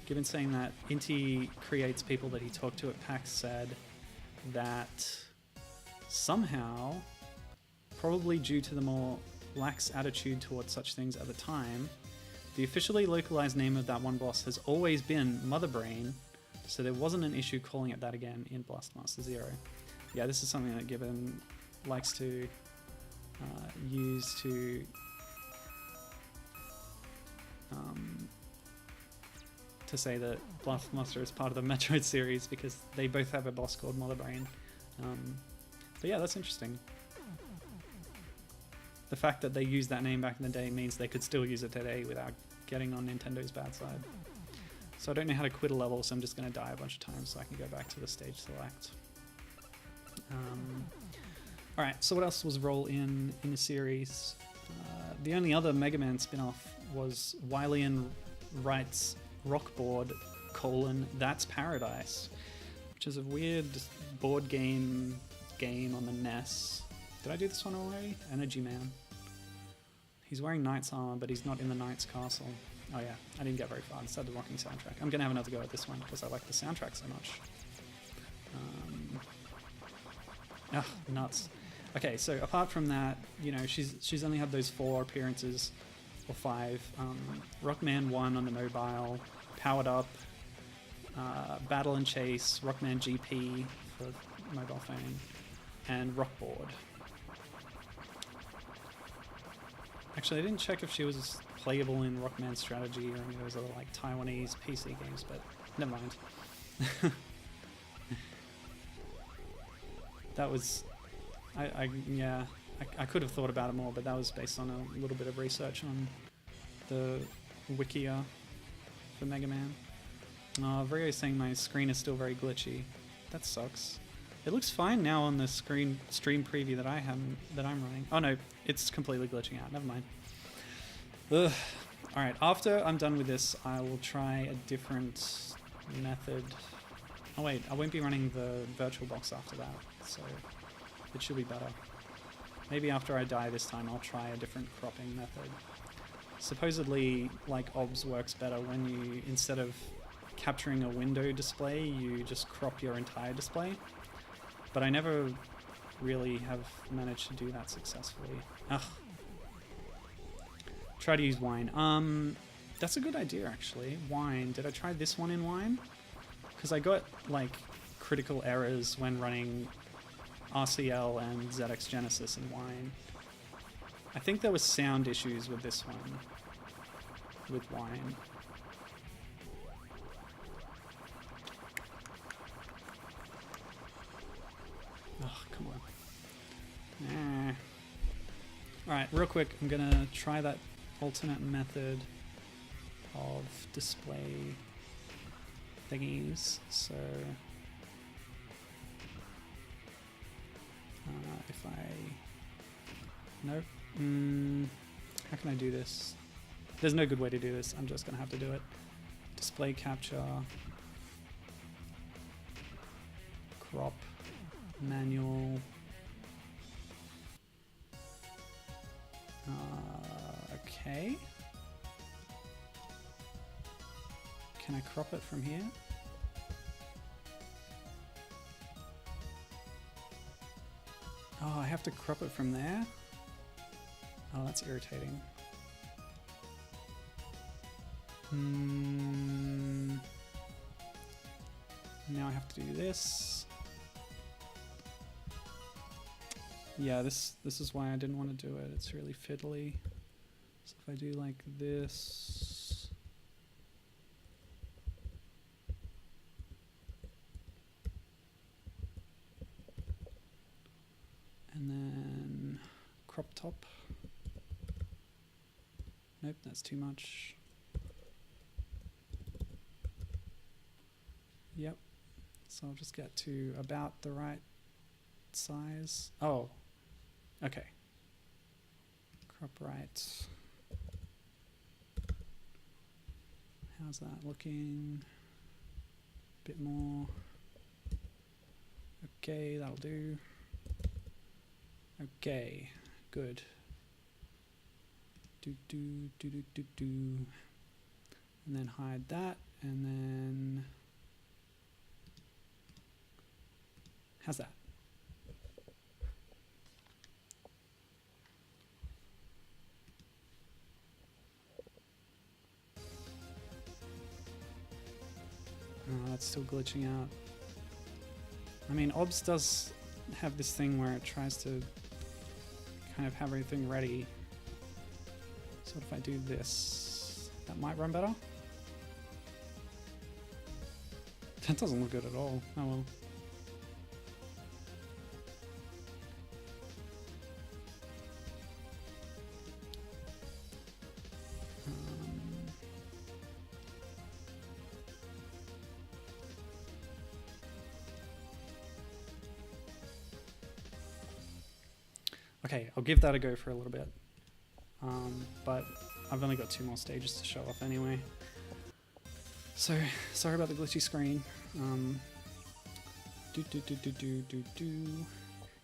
Given saying that Inti creates people that he talked to at PAX said that somehow, probably due to the more lax attitude towards such things at the time, the officially localized name of that one boss has always been Mother Brain, so there wasn't an issue calling it that again in Blaster Master Zero. Yeah, this is something that Gibbon likes to use to to say that Blastmaster is part of the Metroid series because they both have a boss called Mother Brain. But yeah, that's interesting. The fact that they used that name back in the day means they could still use it today without getting on Nintendo's bad side. So I don't know how to quit a level, so I'm just going to die a bunch of times so I can go back to the stage select. Alright, so what else was roll in the series? The only other Mega Man spin-off was Wily and Wright's Rockboard: That's Paradise, which is a weird board game on the NES. Did I do this one already? Energy Man. He's wearing knight's armor, but he's not in the knight's castle. Oh yeah, I didn't get very far. Instead of the rocking soundtrack. I'm gonna have another go at this one because I like the soundtrack so much. Nuts. Okay, so apart from that, you know, she's only had those 4 appearances, or 5. Rockman 1 on the mobile, Powered Up, Battle and Chase, Rockman GP for mobile phone, and Rockboard. Actually, I didn't check if she was playable in Rockman Strategy or any of those other like Taiwanese PC games, but never mind. That was, I could have thought about it more, but that was based on a little bit of research on the Wikia for Mega Man. Vario's saying my screen is still very glitchy. That sucks. It looks fine now on the stream preview that I'm running. Oh no, it's completely glitching out. Never mind. Ugh. All right, after I'm done with this, I will try a different method. Oh wait, I won't be running the virtual box after that, so it should be better. Maybe after I die this time, I'll try a different cropping method. Supposedly, like OBS works better when you, instead of capturing a window display, you just crop your entire display. But I never really have managed to do that successfully. Ugh. Try to use wine. That's a good idea, actually. Wine. Did I try this one in wine? Because I got, like, critical errors when running RCL and ZX Genesis in wine. I think there was sound issues with this one. With wine. Oh, come on. Nah. Alright, real quick, I'm gonna try that alternate method of display thingies. So, if I... Nope. How can I do this? There's no good way to do this. I'm just gonna have to do it. Display capture. Crop. Manual. Okay. Can I crop it from here? Oh, I have to crop it from there? Oh, that's irritating. Now I have to do this. Yeah, this is why I didn't want to do it. It's really fiddly. So if I do like this... And then crop top. Nope, that's too much. Yep. So I'll just get to about the right size. Oh, okay. Crop right. How's that looking? A bit more. Okay, that'll do. Okay, good. Do. And then hide that, and then how's that? Oh, that's still glitching out. I mean, OBS does have this thing where it tries to kind of have everything ready. So if I do this, that might run better. That doesn't look good at all. Oh well. Okay, I'll give that a go for a little bit. But I've only got 2 more stages to show off anyway. So, sorry about the glitchy screen.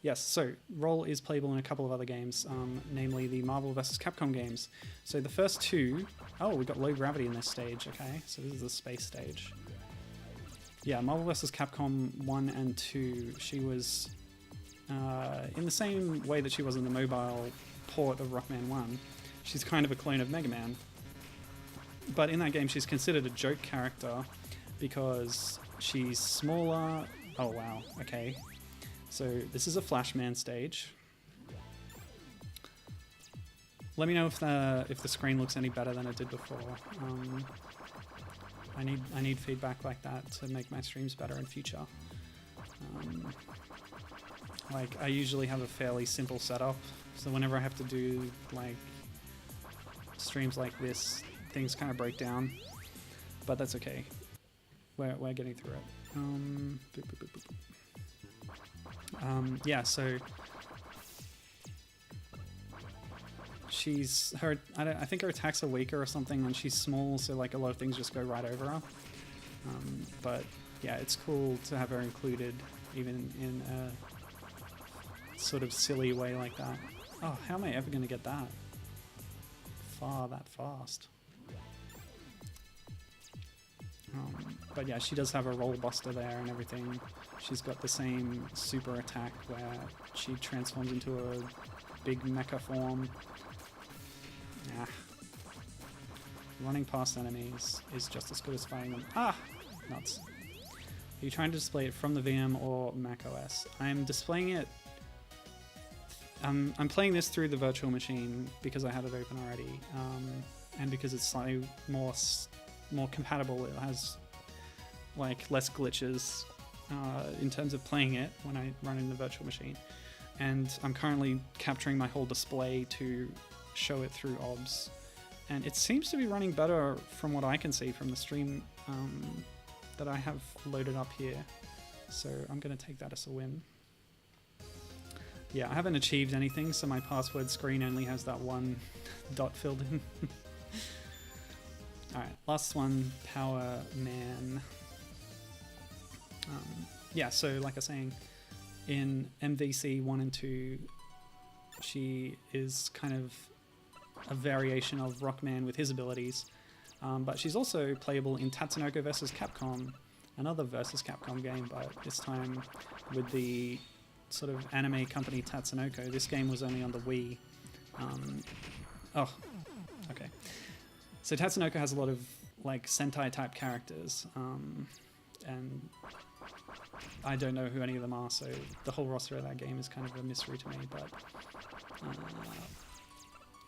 Yes, so Roll is playable in a couple of other games, namely the Marvel vs. Capcom games. So the first 2... Oh, we got low gravity in this stage, okay. So this is the space stage. Yeah, Marvel vs. Capcom 1 and 2, she was... in the same way that she was in the mobile port of Rockman 1, she's kind of a clone of Mega Man. But in that game, she's considered a joke character because she's smaller. Oh, wow. Okay. So this is a Flashman stage. Let me know if the screen looks any better than it did before. I need feedback like that to make my streams better in future. Like, I usually have a fairly simple setup, so whenever I have to do, like, streams like this, things kind of break down, but that's okay. We're getting through it. Yeah, so she's I think her attacks are weaker or something, and she's small, so like a lot of things just go right over her. But yeah, it's cool to have her included, even in a sort of silly way like that. Oh, how am I ever going to get that far that fast? But yeah, she does have a roll buster there and everything. She's got the same super attack where she transforms into a big mecha form. Yeah. Running past enemies is just as good as fighting them. Ah! Nuts. Are you trying to display it from the VM or Mac OS? I'm displaying it... I'm playing this through the virtual machine because I had it open already, and because it's slightly more compatible. It has like less glitches in terms of playing it when I run in the virtual machine. And I'm currently capturing my whole display to show it through OBS. And it seems to be running better from what I can see from the stream that I have loaded up here. So I'm going to take that as a win. Yeah, I haven't achieved anything, so my password screen only has that one dot filled in. Alright, last one, Power Man. Yeah, so like I was saying, in MVC 1 and 2, she is kind of a variation of Rockman with his abilities, but she's also playable in Tatsunoko vs. Capcom, another vs. Capcom game, but this time with the sort of anime company Tatsunoko. This game was only on the Wii. Oh, okay. So Tatsunoko has a lot of like Sentai type characters, and I don't know who any of them are, so the whole roster of that game is kind of a mystery to me, but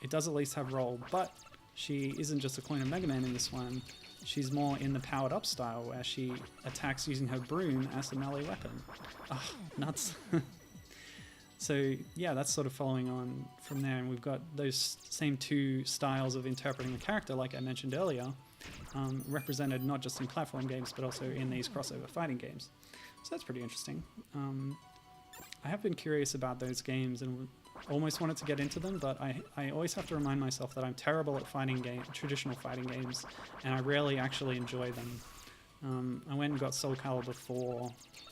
it does at least have Roll. But she isn't just a clone of Mega Man in this one. She's more in the powered up style where she attacks using her broom as a melee weapon. Oh, nuts. So yeah, that's sort of following on from there, and we've got those same 2 styles of interpreting the character, like I mentioned earlier, represented not just in platform games, but also in these crossover fighting games. So that's pretty interesting. I have been curious about those games and almost wanted to get into them, but I always have to remind myself that I'm terrible at traditional fighting games, and I rarely actually enjoy them. I went and got Soul Calibur 4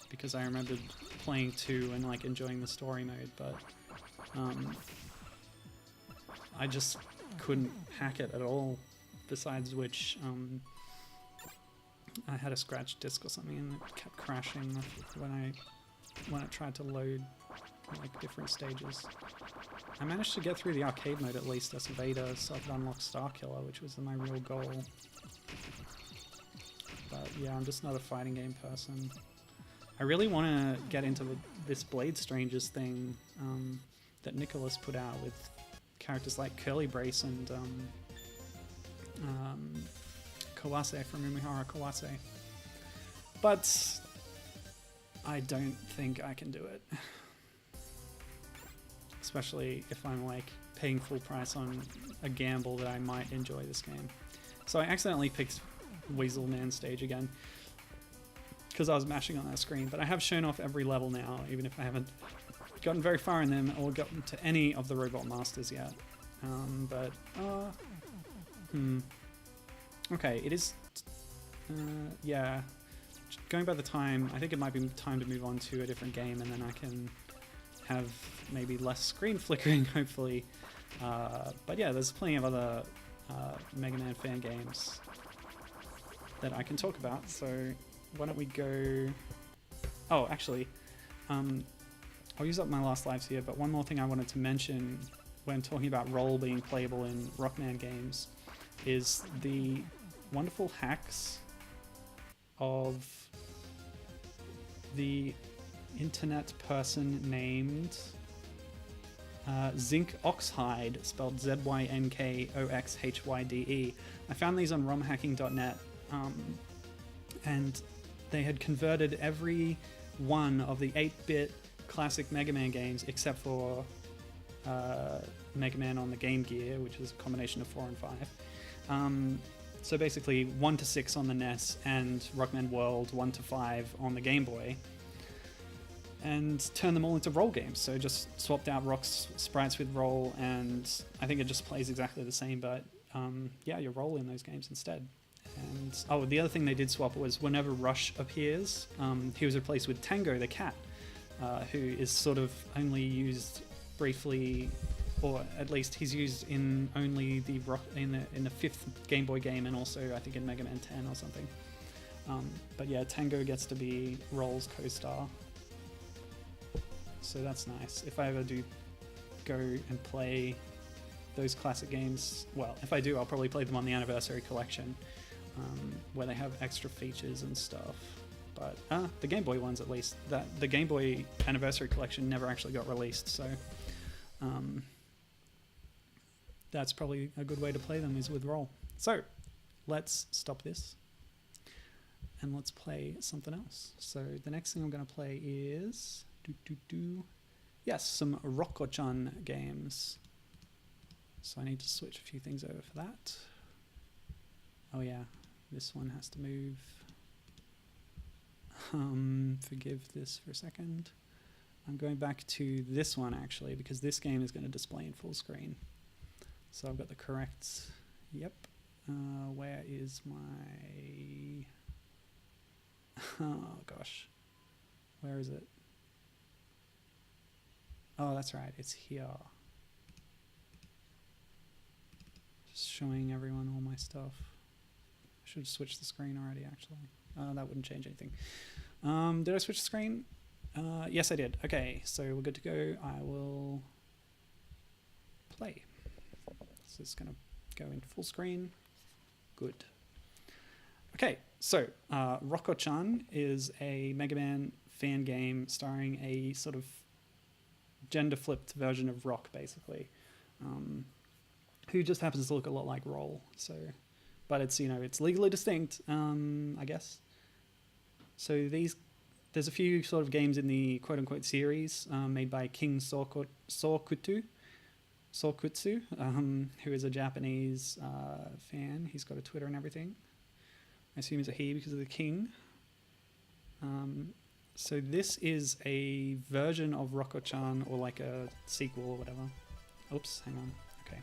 because I remembered playing 2 and like enjoying the story mode, but I just couldn't hack it at all, besides which I had a scratch disk or something and it kept crashing when I tried to load like different stages. I managed to get through the arcade mode at least as Vader, so I could unlock Starkiller, which was my real goal. But yeah, I'm just not a fighting game person. I really want to get into this Blade Strangers thing that Nicholas put out with characters like Curly Brace and Kawase from Umihara Kawase. But I don't think I can do it. Especially if I'm like paying full price on a gamble that I might enjoy this game. So I accidentally picked Weasel Man stage again because I was mashing on that screen, but I have shown off every level now, even if I haven't gotten very far in them or gotten to any of the Robot Masters yet. Okay, it is, yeah, going by the time, I think it might be time to move on to a different game, and then I can have maybe less screen flickering, hopefully. But yeah, there's plenty of other Mega Man fan games that I can talk about, so why don't we go... Oh, actually, I'll use up my last lives here, but one more thing I wanted to mention when talking about role being playable in Rockman games is the wonderful hacks of the internet person named Zinc Oxhide, spelled ZYNKOXHYDE. I found these on romhacking.net, and they had converted every one of the 8-bit classic Mega Man games except for Mega Man on the Game Gear, which is a combination of 4 and 5. So basically 1 to 6 on the NES and Rockman World 1 to 5 on the Game Boy, and turned them all into role games. So just swapped out Rock's sprites with role, and I think it just plays exactly the same, but yeah, you roll in those games instead. And oh, the other thing they did swap was whenever Rush appears, he was replaced with Tango the cat, who is sort of only used briefly, or at least he's used in only the in the 5th Game Boy game, and also I think in Mega Man 10 or something. But yeah, Tango gets to be Roll's co-star, so that's nice. If I ever do go and play those classic games, well, if I do, I'll probably play them on the Anniversary Collection, where they have extra features and stuff. But the Game Boy ones, at least, the Game Boy Anniversary Collection never actually got released, so that's probably a good way to play them, is with roll. So let's stop this and let's play something else. So the next thing I'm going to play is yes, some Rokko-chan games. So I need to switch a few things over for that. Oh yeah, this one has to move. Forgive this for a second. I'm going back to this one actually, because this game is going to display in full screen. So I've got the correct, yep. Where is my, oh gosh, where is it? Oh, that's right, it's here. Just showing everyone all my stuff. I should have switched the screen already, actually. That wouldn't change anything. Did I switch the screen? Yes, I did. Okay, so we're good to go. I will play. So it's going to go into full screen. Good. Okay, so Rocko-chan is a Mega Man fan game starring a sort of gender-flipped version of Rock, basically, who just happens to look a lot like Roll. So, but it's, you know, it's legally distinct, I guess. So there's a few sort of games in the quote-unquote series made by King Sorkutsu, who is a Japanese fan. He's got a Twitter and everything. I assume he's a he because of the king. So this is a version of Rokko-chan, or like a sequel or whatever. Oops, hang on. Okay.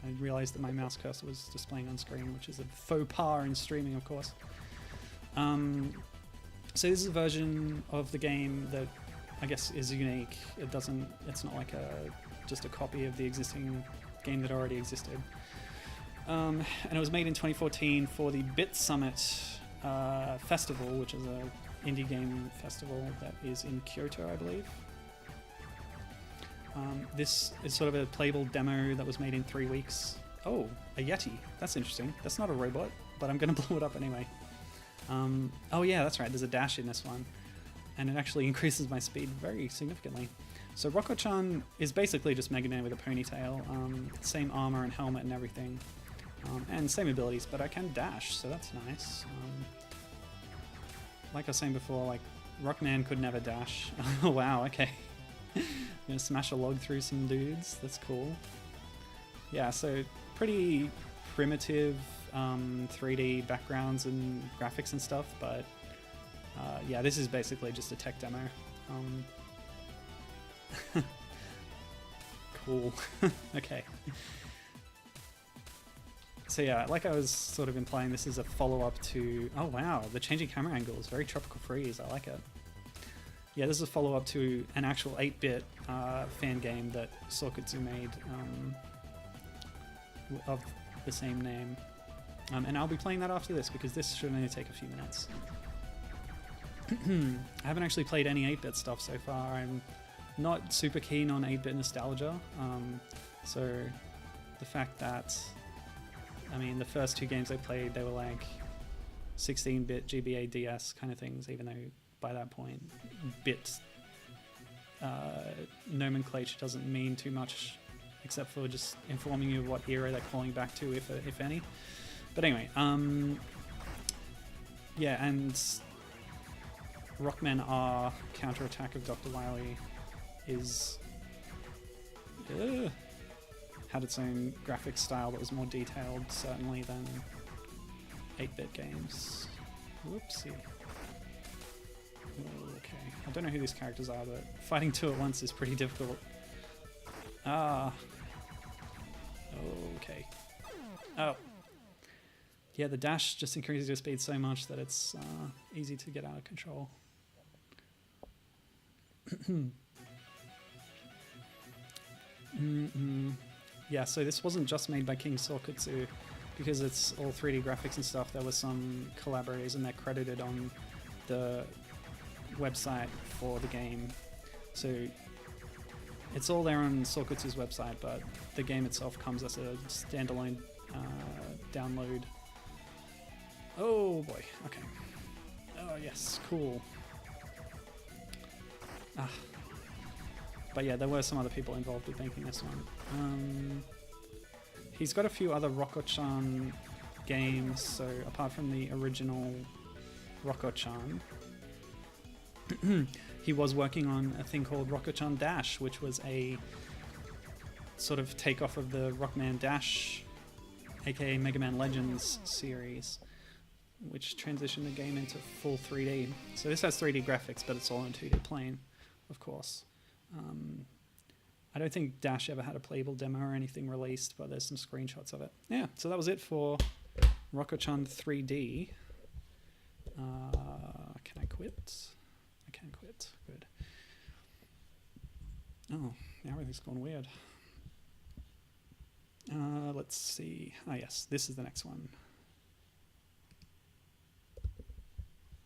I realized that my mouse cursor was displaying on screen, which is a faux pas in streaming, of course. So this is a version of the game that I guess is unique. It's not like just a copy of the existing game that already existed. And it was made in 2014 for the Bit Summit Festival, which is a indie game festival that is in Kyoto, I believe. This is sort of a playable demo that was made in 3 weeks. Oh, a Yeti. That's interesting. That's not a robot, but I'm going to blow it up anyway. Oh yeah, that's right. There's a dash in this one, and it actually increases my speed very significantly. So Rokko-chan is basically just Mega Man with a ponytail, same armor and helmet and everything, and same abilities, but I can dash, so that's nice. like I was saying before, like Rockman could never dash. Oh wow, okay. Gonna smash a log through some dudes. That's cool. Yeah, so pretty primitive 3D backgrounds and graphics and stuff, but yeah, this is basically just a tech demo. Cool. Okay. So yeah, like I was sort of implying, this is a follow-up to... Oh wow, the changing camera angles, very Tropical Freeze, I like it. Yeah, this is a follow-up to an actual 8-bit fan game that Sorkutsu made of the same name. And I'll be playing that after this, because this should only take a few minutes. I haven't actually played any 8-bit stuff so far. I'm not super keen on 8-bit nostalgia. So the fact that... I mean, the first 2 games I played, they were like 16-bit GBA DS kind of things, even though by that point, bit nomenclature doesn't mean too much, except for just informing you of what era they're calling back to, if any. But anyway, yeah, and Rockmen R, Counterattack of Dr. Wily is... had its own graphic style that was more detailed, certainly, than 8-bit games. Whoopsie. Okay, I don't know who these characters are, but fighting 2 at once is pretty difficult. Ah. Okay. Oh. Yeah, the dash just increases your speed so much that it's easy to get out of control. Yeah, so this wasn't just made by King Sorkutsu, because it's all 3D graphics and stuff. There were some collaborators, and they're credited on the website for the game. So it's all there on Sorkutsu's website, but the game itself comes as a standalone download. Oh boy, okay. Oh yes, cool. Ah. But yeah, there were some other people involved with making this one. He's got a few other Rokko-chan games, so apart from the original Rocko-chan, he was working on a thing called Rocko-chan Dash, which was a sort of takeoff of the Rockman Dash, aka Mega Man Legends series, which transitioned the game into full 3D. So this has 3D graphics, but it's all in 2D plane, of course. I don't think Dash ever had a playable demo or anything released, but there's some screenshots of it. Yeah, so that was it for Rokko-chan 3D. Can I quit? I can quit. Good. Oh, now everything's gone weird. Let's see. Ah, yes, this is the next one.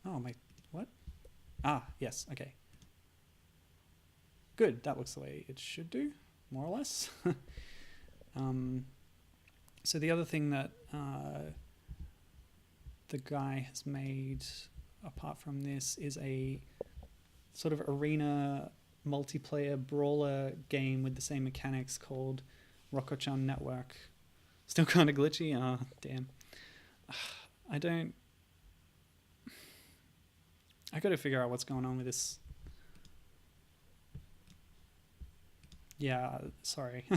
Oh, my... What? Ah, yes, okay. Good, that looks the way it should do, more or less. So the other thing that the guy has made, apart from this, is a sort of arena multiplayer brawler game with the same mechanics called Rocko-chan Network. Still kind of glitchy? Ah, damn. I gotta figure out what's going on with this. Yeah, sorry.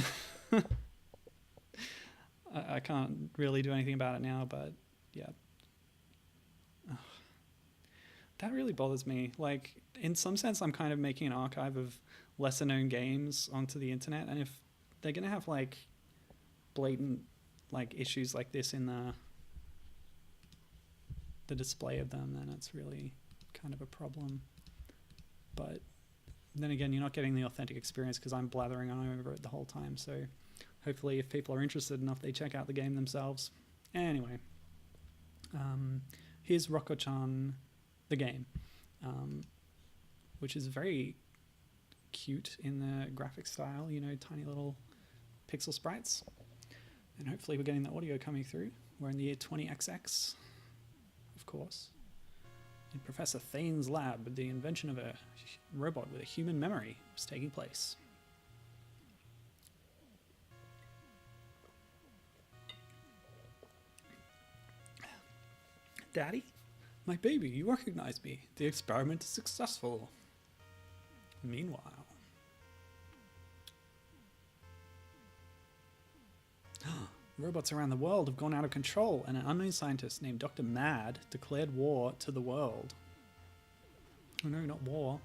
I can't really do anything about it now, but yeah. Ugh. That really bothers me. Like, in some sense, I'm kind of making an archive of lesser known games onto the internet, and if they're going to have, like, blatant, like, issues like this in the display of them, then it's really kind of a problem. But then again, you're not getting the authentic experience because I'm blathering on over it the whole time. So hopefully if people are interested enough, they check out the game themselves. Anyway, here's Rokko-chan, the game, which is very cute in the graphic style, you know, tiny little pixel sprites. And hopefully we're getting the audio coming through. We're in the year 20XX, of course. In Professor Thane's lab, the invention of a robot with a human memory was taking place. Daddy? My baby, you recognize me. The experiment is successful. Meanwhile... Robots around the world have gone out of control, and an unknown scientist named Dr. Mad declared war to the world. Oh no, not war.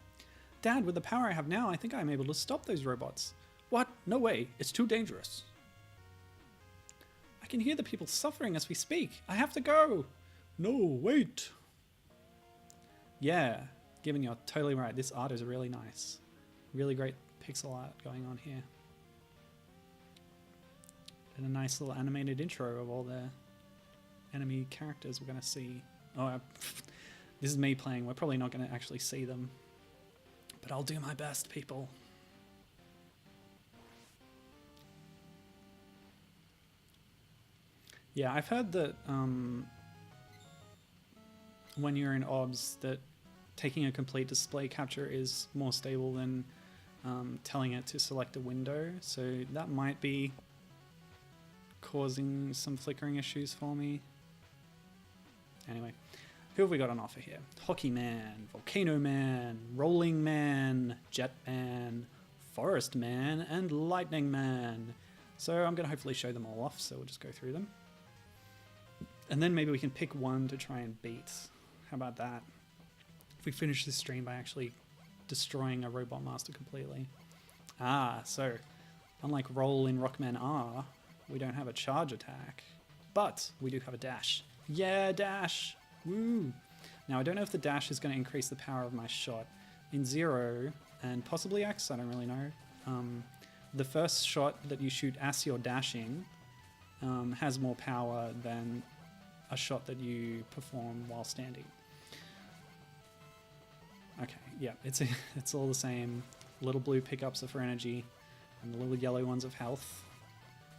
Dad, with the power I have now, I think I'm able to stop those robots. What? No way. It's too dangerous. I can hear the people suffering as we speak. I have to go. No, wait. Yeah, given you're totally right. This art is really nice. Really great pixel art going on here. And a nice little animated intro of all the enemy characters we're going to see. Oh, this is me playing. We're probably not going to actually see them. But I'll do my best, people. Yeah, I've heard that when you're in OBS that taking a complete display capture is more stable than telling it to select a window. So that might be causing some flickering issues for me. Anyway, who have we got on offer here? Hockey Man, Volcano Man, Rolling Man, Jet Man, Forest Man, and Lightning Man. So I'm going to hopefully show them all off, so we'll just go through them. And then maybe we can pick one to try and beat. How about that? If we finish this stream by actually destroying a Robot Master completely. Ah, so unlike Roll in Rockman R, we don't have a charge attack, but we do have a dash. Yeah, dash! Woo! Now, I don't know if the dash is going to increase the power of my shot. In Zero, and possibly X, I don't really know, the first shot that you shoot as you're dashing has more power than a shot that you perform while standing. Okay, yeah, it's all the same. Little blue pickups are for energy, and the little yellow ones of health.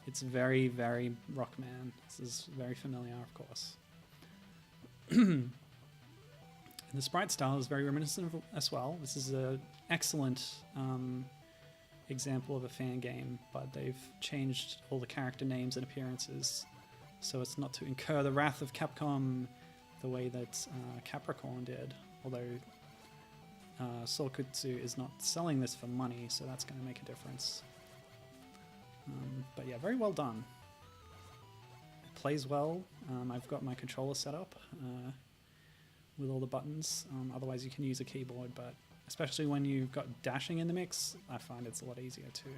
It's very, very Rockman. This is very familiar, of course. And the sprite style is very reminiscent of as well. This is an excellent example of a fan game, but they've changed all the character names and appearances, so it's not to incur the wrath of Capcom the way that Capricorn did. Although Sorkutsu is not selling this for money, so that's going to make a difference. But yeah, very well done. It plays well. I've got my controller set up with all the buttons. Otherwise you can use a keyboard, but especially when you've got dashing in the mix, I find it's a lot easier to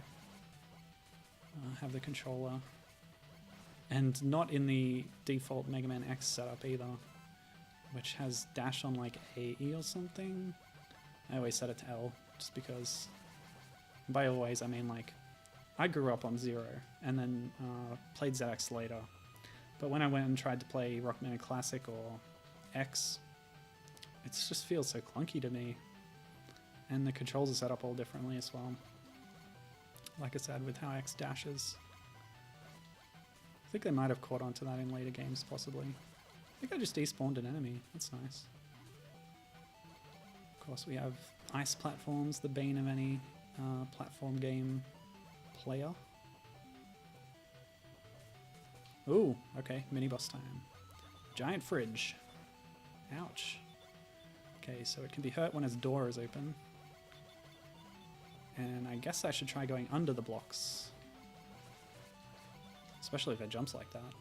have the controller. And not in the default Mega Man X setup either, which has dash on like AE or something. I always set it to L, just because, by always I mean like, I grew up on Zero, and then played ZX later. But when I went and tried to play Rockman Classic or X, it just feels so clunky to me. And the controls are set up all differently as well. Like I said, with how X dashes. I think they might have caught on to that in later games, possibly. I think I just despawned an enemy. That's nice. Of course, we have ice platforms, the bane of any platform game player. Ooh, okay, mini boss time. Giant fridge. Ouch. Okay, so it can be hurt when its door is open. And I guess I should try going under the blocks. Especially if it jumps like that.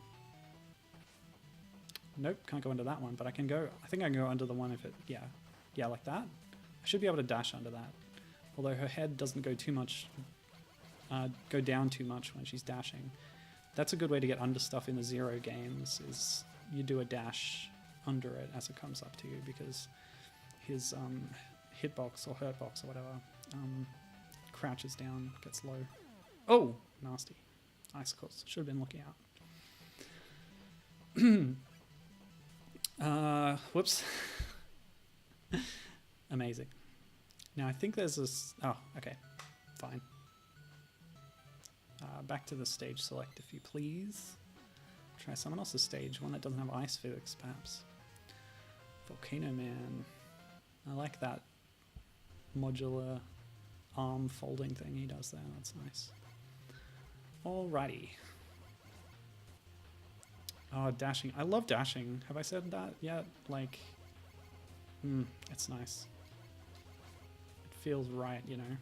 Nope, can't go under that one, but I can go, I think I can go under the one if it, yeah, like that. I should be able to dash under that. Although her head doesn't go too much, go down too much when she's dashing. That's a good way to get under stuff in the Zero games, is you do a dash under it as it comes up to you, because his hitbox or hurtbox or whatever crouches down, gets low. Oh, nasty. Icicles. Should have been looking out. Whoops. Amazing. Now I think there's this... Oh, okay. Fine. Back to the stage select, if you please. Try someone else's stage, one that doesn't have ice physics, perhaps. Volcano Man. I like that modular arm folding thing he does there. That's nice. Alrighty. Oh, dashing. I love dashing. Have I said that yet? Like, It's nice. It feels right, you know.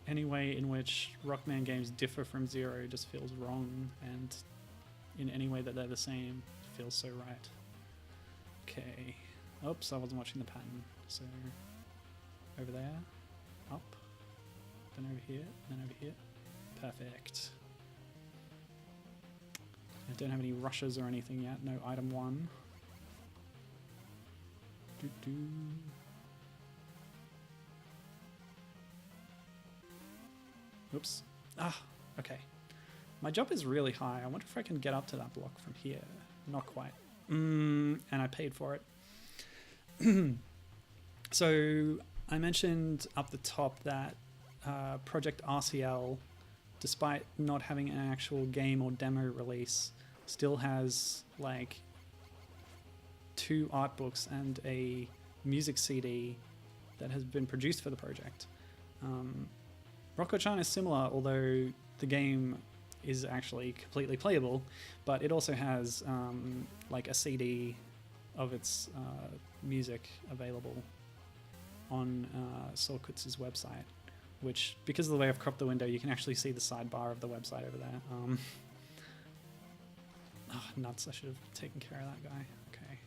Any way in which Rockman games differ from Zero just feels wrong, and in any way that they're the same, it feels so right. Okay. Oops, I wasn't watching the pattern. So, over there, up, then over here, then over here. Perfect. I don't have any rushes or anything yet. No item 1. Oops. Ah, okay. My jump is really high. I wonder if I can get up to that block from here. Not quite. And I paid for it. So I mentioned up the top that Project RCL, despite not having an actual game or demo release, still has like 2 art books and a music CD that has been produced for the project. Rocko-chan is similar, although the game is actually completely playable, but it also has like a CD of its music available on Sorkutsu's website, which, because of the way I've cropped the window, you can actually see the sidebar of the website over there. Oh, nuts, I should have taken care of that guy. Okay.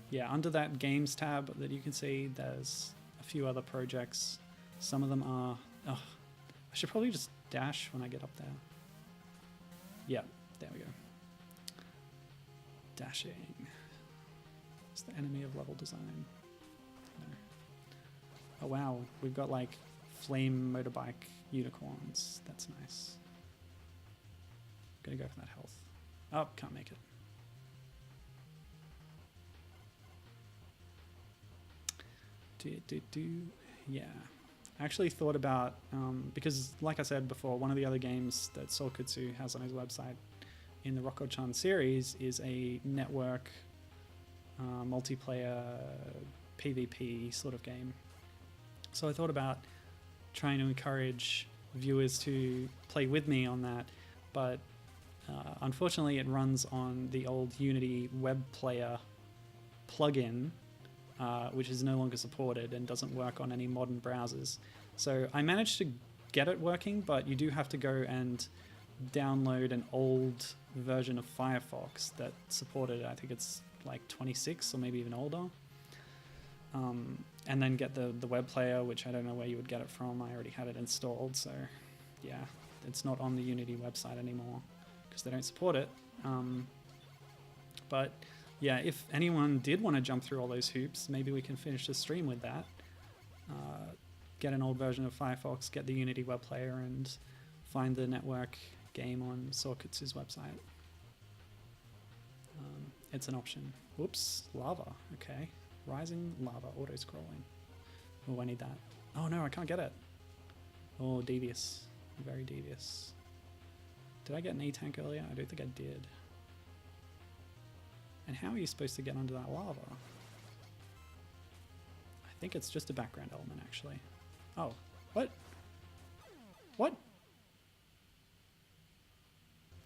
Yeah, under that games tab that you can see, there's a few other projects. Some of them are... Oh, I should probably just dash when I get up there. Yeah, there we go. Dashing. It's the enemy of level design. No. Oh wow, we've got like flame motorbike unicorns. That's nice. Gonna go for that health. Oh, can't make it. Yeah. I actually thought about, because like I said before, one of the other games that Sorkutsu has on his website in the Rokko-chan series is a network multiplayer PvP sort of game. So I thought about trying to encourage viewers to play with me on that, but unfortunately it runs on the old Unity web player plugin, which is no longer supported and doesn't work on any modern browsers. So I managed to get it working, but you do have to go and download an old version of Firefox that supported, I think it's like 26 or maybe even older. And then get the web player, which I don't know where you would get it from. I already had it installed, so yeah, it's not on the Unity website anymore because they don't support it. But yeah, if anyone did want to jump through all those hoops, maybe we can finish the stream with that. Get an old version of Firefox, get the Unity web player, and find the network game on Sorkutsu's website. It's an option. Whoops, lava. Okay. Rising lava, auto-scrolling. Oh, I need that. Oh no, I can't get it. Oh, devious. Very devious. Did I get an E-tank earlier? I don't think I did. And how are you supposed to get under that lava? I think it's just a background element, actually. Oh, what? What?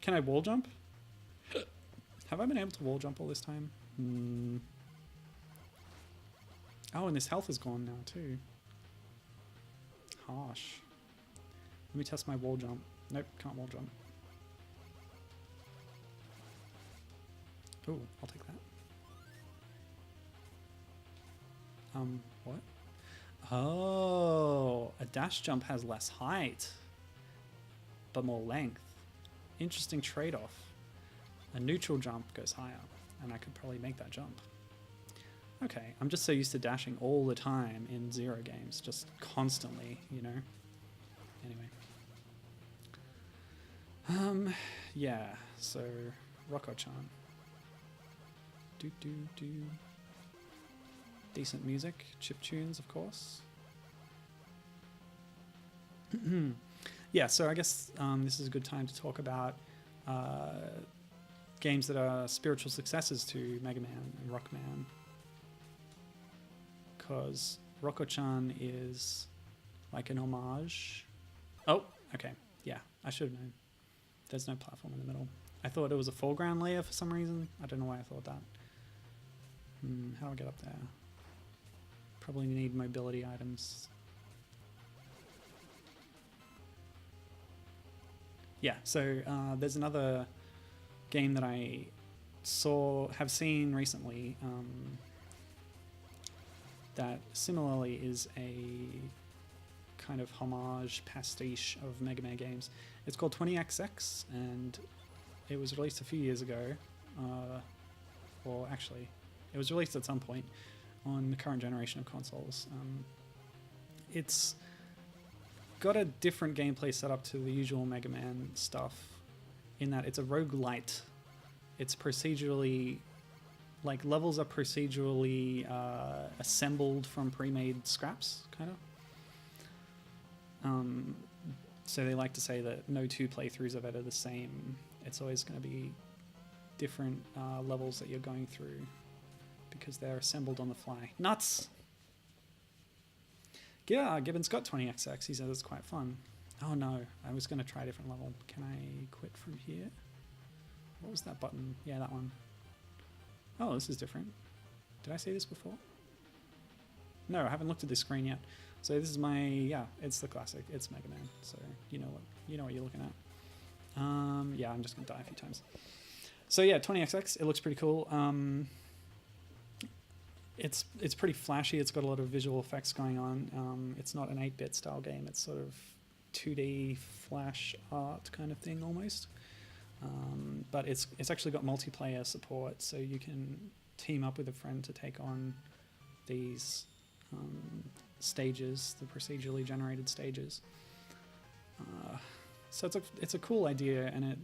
Can I wall jump? Have I been able to wall jump all this time? Oh, and this health is gone now, too. Harsh. Let me test my wall jump. Nope, can't wall jump. Oh, I'll take that. What? Oh, a dash jump has less height, but more length. Interesting trade-off. A neutral jump goes higher, and I could probably make that jump. Okay, I'm just so used to dashing all the time in Zero games, just constantly, you know? Anyway. Yeah, so Rocko-chan. Decent music, chip tunes, of course. Yeah, so I guess this is a good time to talk about games that are spiritual successors to Mega Man and Rockman. Because Rokko-chan is like an homage. Oh, okay. Yeah, I should have known. There's no platform in the middle. I thought it was a foreground layer for some reason. I don't know why I thought that. How do I get up there? Probably need mobility items. Yeah, so there's another game that I have seen recently that similarly is a kind of homage pastiche of Mega Man games. It's called 20XX, and it was released a few years ago, or actually it was released at some point on the current generation of consoles. It's got a different gameplay setup to the usual Mega Man stuff in that it's a roguelite. It's procedurally, like levels are procedurally assembled from pre-made scraps, kind of. So they like to say that no two playthroughs of it are the same. It's always going to be different levels that you're going through because they're assembled on the fly. Nuts! Yeah, Gibbon's got 20XX. He says it's quite fun. Oh no, I was going to try a different level. Can I quit from here? What was that button? Yeah, that one. Oh, this is different. Did I say this before? No, I haven't looked at this screen yet. So this is my, yeah, it's the classic. It's Mega Man. So you know what you're looking at. Yeah, I'm just going to die a few times. So yeah, 20XX, it looks pretty cool. It's pretty flashy. It's got a lot of visual effects going on. It's not an 8-bit style game. It's sort of 2D flash art kind of thing almost. But it's actually got multiplayer support, so you can team up with a friend to take on these stages, the procedurally generated stages. So it's a cool idea, and it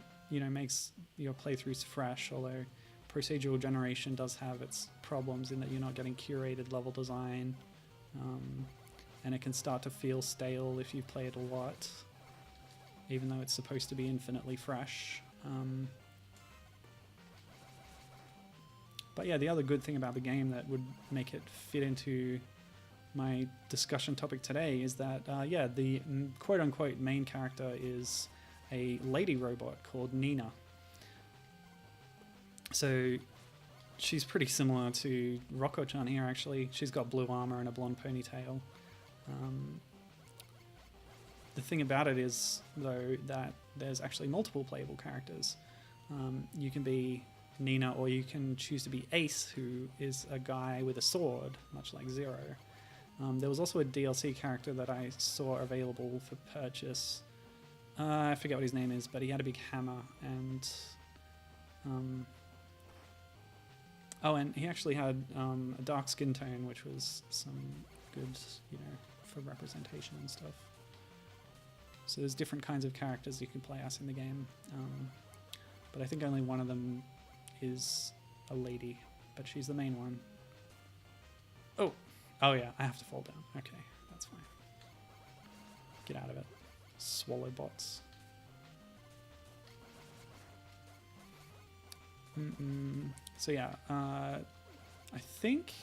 makes your playthroughs fresh, although procedural generation does have its problems in that you're not getting curated level design, and it can start to feel stale if you play it a lot, even though it's supposed to be infinitely fresh. But yeah, the other good thing about the game that would make it fit into my discussion topic today is that, the quote-unquote main character is a lady robot called Nina. So she's pretty similar to Rokko-chan here, actually. She's got blue armor and a blonde ponytail. The thing about it is, though, that there's actually multiple playable characters. You can be Nina, or you can choose to be Ace, who is a guy with a sword, much like Zero. There was also a DLC character that I saw available for purchase. I forget what his name is, but he had a big hammer, and and he actually had a dark skin tone, which was some good, for representation and stuff. So there's different kinds of characters you can play as in the game, but I think only one of them is a lady, but she's the main one. Oh yeah, I have to fall down. Okay, that's fine. Get out of it. Swallow bots. So yeah, I think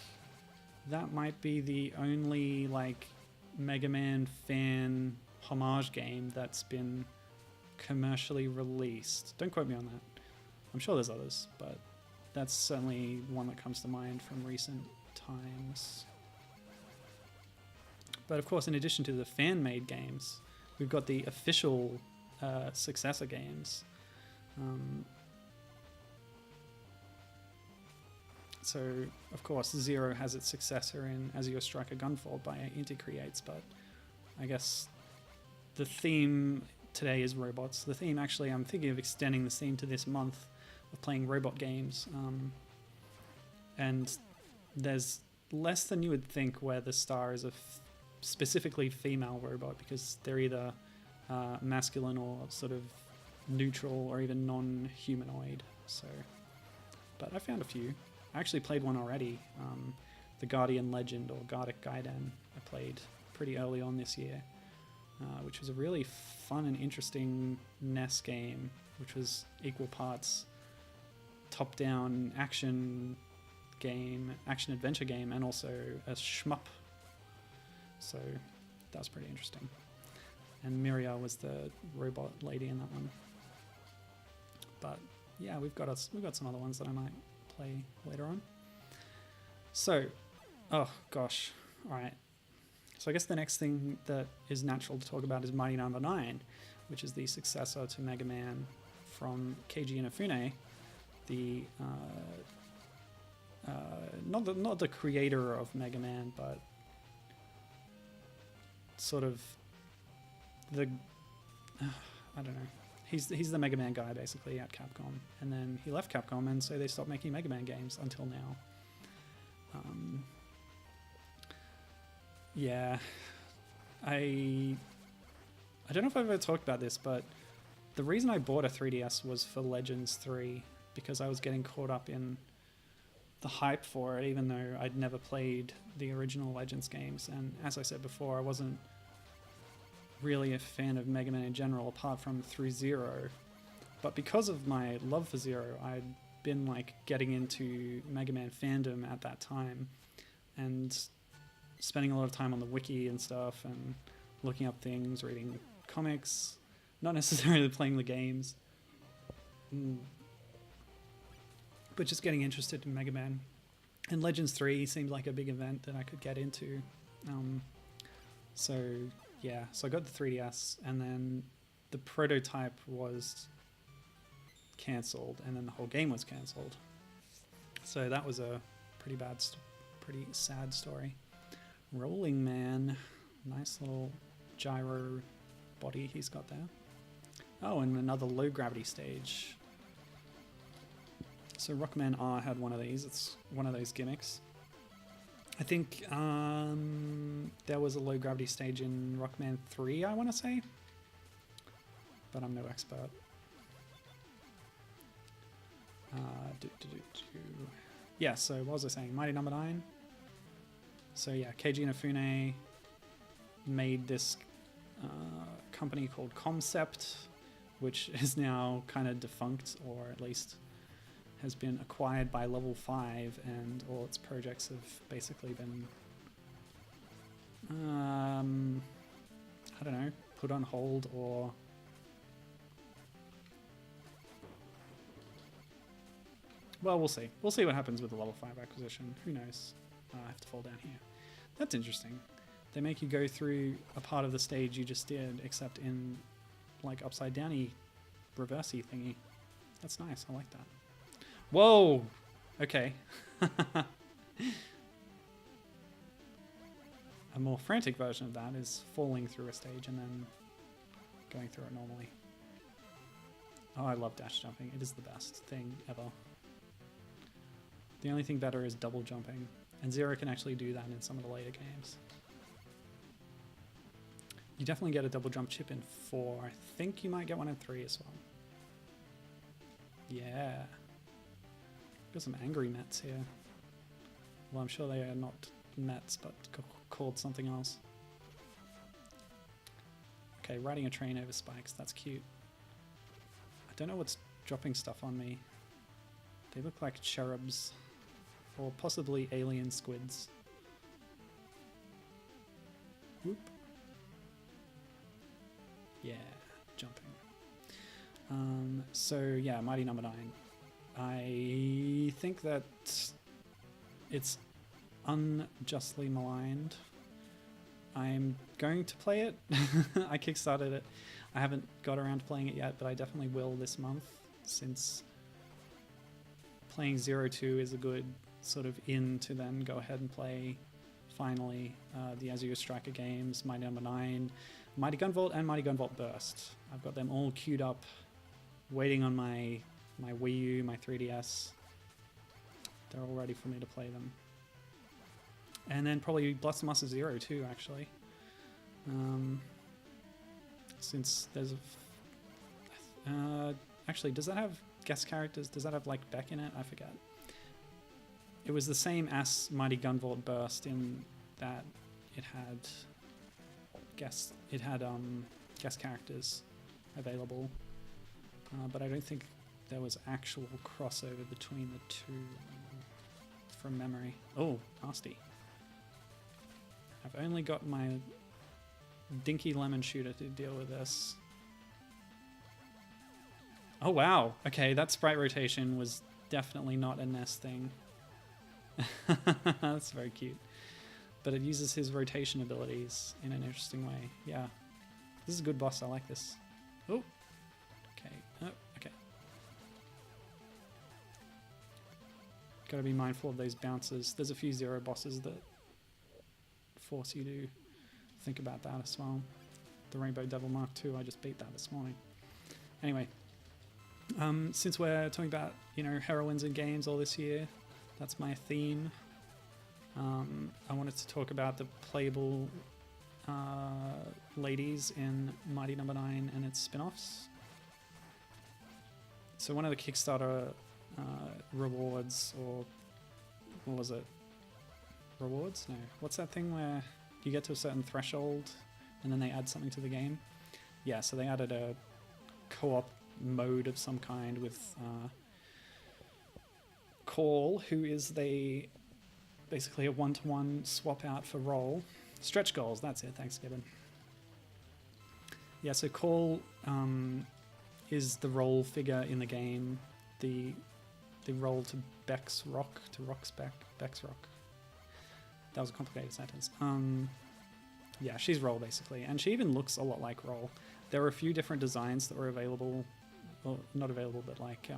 that might be the only Mega Man fan homage game that's been commercially released. Don't quote me on that. I'm sure there's others, but that's certainly one that comes to mind from recent times. But of course, in addition to the fan-made games, we've got the official successor games. So, of course, Zero has its successor in As Your Striker Gunfold by Inti Creates, but I guess the theme today is robots. The theme, actually, I'm thinking of extending the theme to this month of playing robot games. And there's less than you would think where the star is a specifically female robot, because they're either masculine or sort of neutral or even non-humanoid. So, but I found a few. I actually played one already, the Guardian Legend, or Gardic Gaiden. I played pretty early on this year, which was a really fun and interesting NES game, which was equal parts top-down action adventure game, and also a shmup. So that was pretty interesting. And Miria was the robot lady in that one. But yeah, we've got some other ones that I might play later on. So, oh gosh, all right. So I guess the next thing that is natural to talk about is Mighty Number 9, which is the successor to Mega Man from Keiji Inafune, the not the creator of Mega Man, but sort of the I don't know. He's the Mega Man guy basically at Capcom, and then he left Capcom, and so they stopped making Mega Man games until now. Yeah, I don't know if I've ever talked about this, but the reason I bought a 3DS was for Legends 3, because I was getting caught up in the hype for it, even though I'd never played the original Legends games. And as I said before, I wasn't really a fan of Mega Man in general, apart from through Zero. But because of my love for Zero, I'd been like getting into Mega Man fandom at that time, and spending a lot of time on the wiki and stuff, and looking up things, reading comics, not necessarily playing the games, but just getting interested in Mega Man. And Legends 3 seemed like a big event that I could get into. So yeah, so I got the 3DS, and then the prototype was cancelled, and then the whole game was cancelled. So that was a pretty sad story. Rolling Man, nice little gyro body he's got there. Oh, and another low gravity stage. So Rockman R had one of these. It's one of those gimmicks. I think there was a low gravity stage in Rockman 3, I want to say, but I'm no expert. Yeah, so what was I saying? Mighty Number 9. So yeah, Keiji Inafune made this company called Concept, which is now kind of defunct, or at least has been acquired by Level 5, and all its projects have basically been, I don't know, put on hold, or well, we'll see. We'll see what happens with the Level 5 acquisition. Who knows? I have to fall down here. That's interesting. They make you go through a part of the stage you just did, except in like upside downy, reversey thingy. That's nice. I like that. Whoa! Okay. A more frantic version of that is falling through a stage and then going through it normally. Oh, I love dash jumping. It is the best thing ever. The only thing better is double jumping, and Zero can actually do that in some of the later games. You definitely get a double jump chip in 4. I think you might get one in 3 as well. Yeah. Got some angry Mets here. Well, I'm sure they are not Mets, but called something else. Okay, riding a train over spikes. That's cute. I don't know what's dropping stuff on me. They look like cherubs. Or possibly alien squids. Whoop. Yeah, jumping. So yeah, Mighty Number 9. I think that it's unjustly maligned. I'm going to play it. I kickstarted it. I haven't got around to playing it yet, but I definitely will this month, since playing 02 is a good sort of in to then go ahead and play finally the Azure Striker games, Mighty Number 9, Mighty Gunvolt, and Mighty Gunvolt Burst. I've got them all queued up, waiting on my Wii U, my 3DS. They're all ready for me to play them. And then probably Blossom Master Zero too, actually. Since there's actually, does that have guest characters? Does that have like Beck in it? I forget. It was the same as Mighty Gunvolt Burst in that it had guest characters available, but I don't think there was actual crossover between the two from memory. Oh, nasty. I've only got my dinky lemon shooter to deal with this. Oh wow, okay, that sprite rotation was definitely not a Ness thing. That's very cute. But it uses his rotation abilities in an interesting way. Yeah, this is a good boss, I like this. Oh, okay, oh, okay. Gotta be mindful of those bounces. There's a few Zero bosses that force you to think about that as well. The Rainbow Devil Mark II, I just beat that this morning. Anyway, since we're talking about, you know, heroines in games all this year, that's my theme. I wanted to talk about the playable ladies in Mighty Number 9 and its spin-offs. So one of the Kickstarter rewards, or what was it? Rewards? No. What's that thing where you get to a certain threshold and then they add something to the game? Yeah, so they added a co-op mode of some kind with Call, who is basically a one-to-one swap out for role. Stretch goals, that's it, thanks Gibbon. Yeah, so Call is the role figure in the game, the role to Beck's Rock, to Rock's Beck's Rock. That was a complicated sentence. Yeah, she's Roll basically, and she even looks a lot like Roll. There were a few different designs that were available, well, not available, but like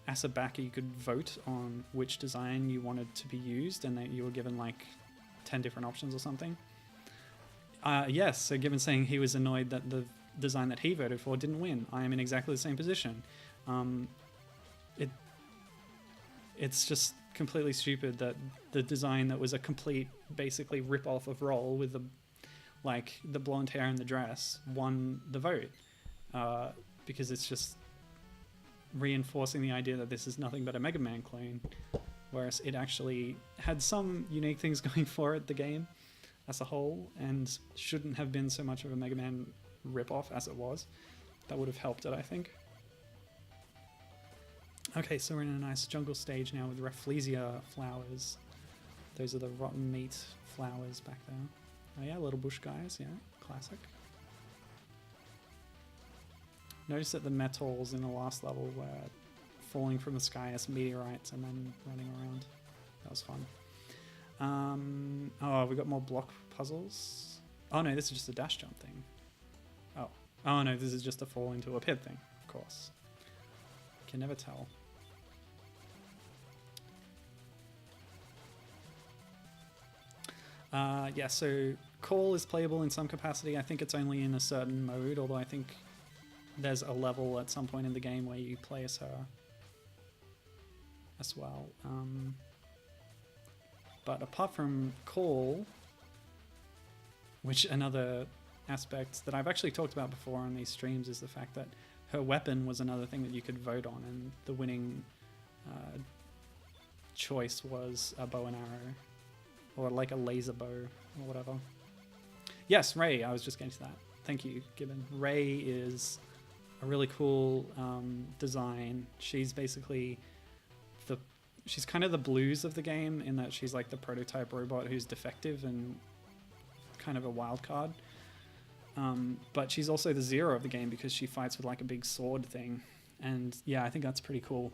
as a backer you could vote on which design you wanted to be used, and that you were given like 10 different options or something. Yes, so Gibbon saying he was annoyed that the design that he voted for didn't win. I am in exactly the same position. It's just completely stupid that the design that was a complete, basically rip-off of Roll with the blonde hair and the dress won the vote, because it's just reinforcing the idea that this is nothing but a Mega Man clone, whereas it actually had some unique things going for it, the game as a whole, and shouldn't have been so much of a Mega Man rip-off as it was. That would have helped it, I think. Okay, so we're in a nice jungle stage now with Rafflesia flowers. Those are the rotten meat flowers back there. Oh yeah, little bush guys, yeah, classic. Notice that the metals in the last level were falling from the sky as meteorites and then running around. That was fun. Oh, we got more block puzzles. Oh no, this is just a dash jump thing. Oh no, this is just a fall into a pit thing, of course. Can never tell. Yeah, so Call is playable in some capacity. I think it's only in a certain mode, although I think there's a level at some point in the game where you play as her as well. But apart from Call, which another aspect that I've actually talked about before on these streams is the fact that her weapon was another thing that you could vote on, and the winning choice was a bow and arrow, or like a laser bow or whatever. Yes, Ray, I was just getting to that. Thank you, Gibbon. Ray is a really cool design. She's basically she's kind of the Blues of the game, in that she's like the prototype robot who's defective and kind of a wild card. But she's also the Zero of the game because she fights with like a big sword thing. And yeah, I think that's pretty cool.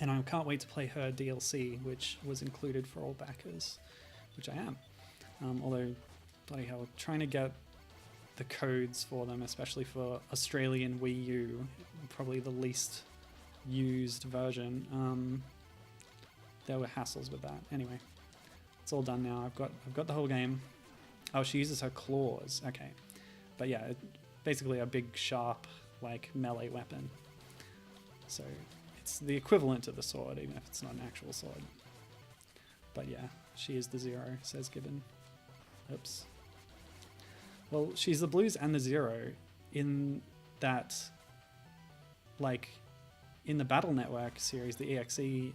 And I can't wait to play her DLC, which was included for all backers, which I am. Although, bloody hell, trying to get the codes for them, especially for Australian Wii U, probably the least used version. There were hassles with that. Anyway, it's all done now. I've got the whole game. Oh, she uses her claws. Okay, but yeah, basically a big sharp like melee weapon. So it's the equivalent of the sword, even if it's not an actual sword. But yeah, she is the Zero, says Gibbon. Oops. Well, she's the Blues and the Zero in that, like, in the Battle Network series, the EXE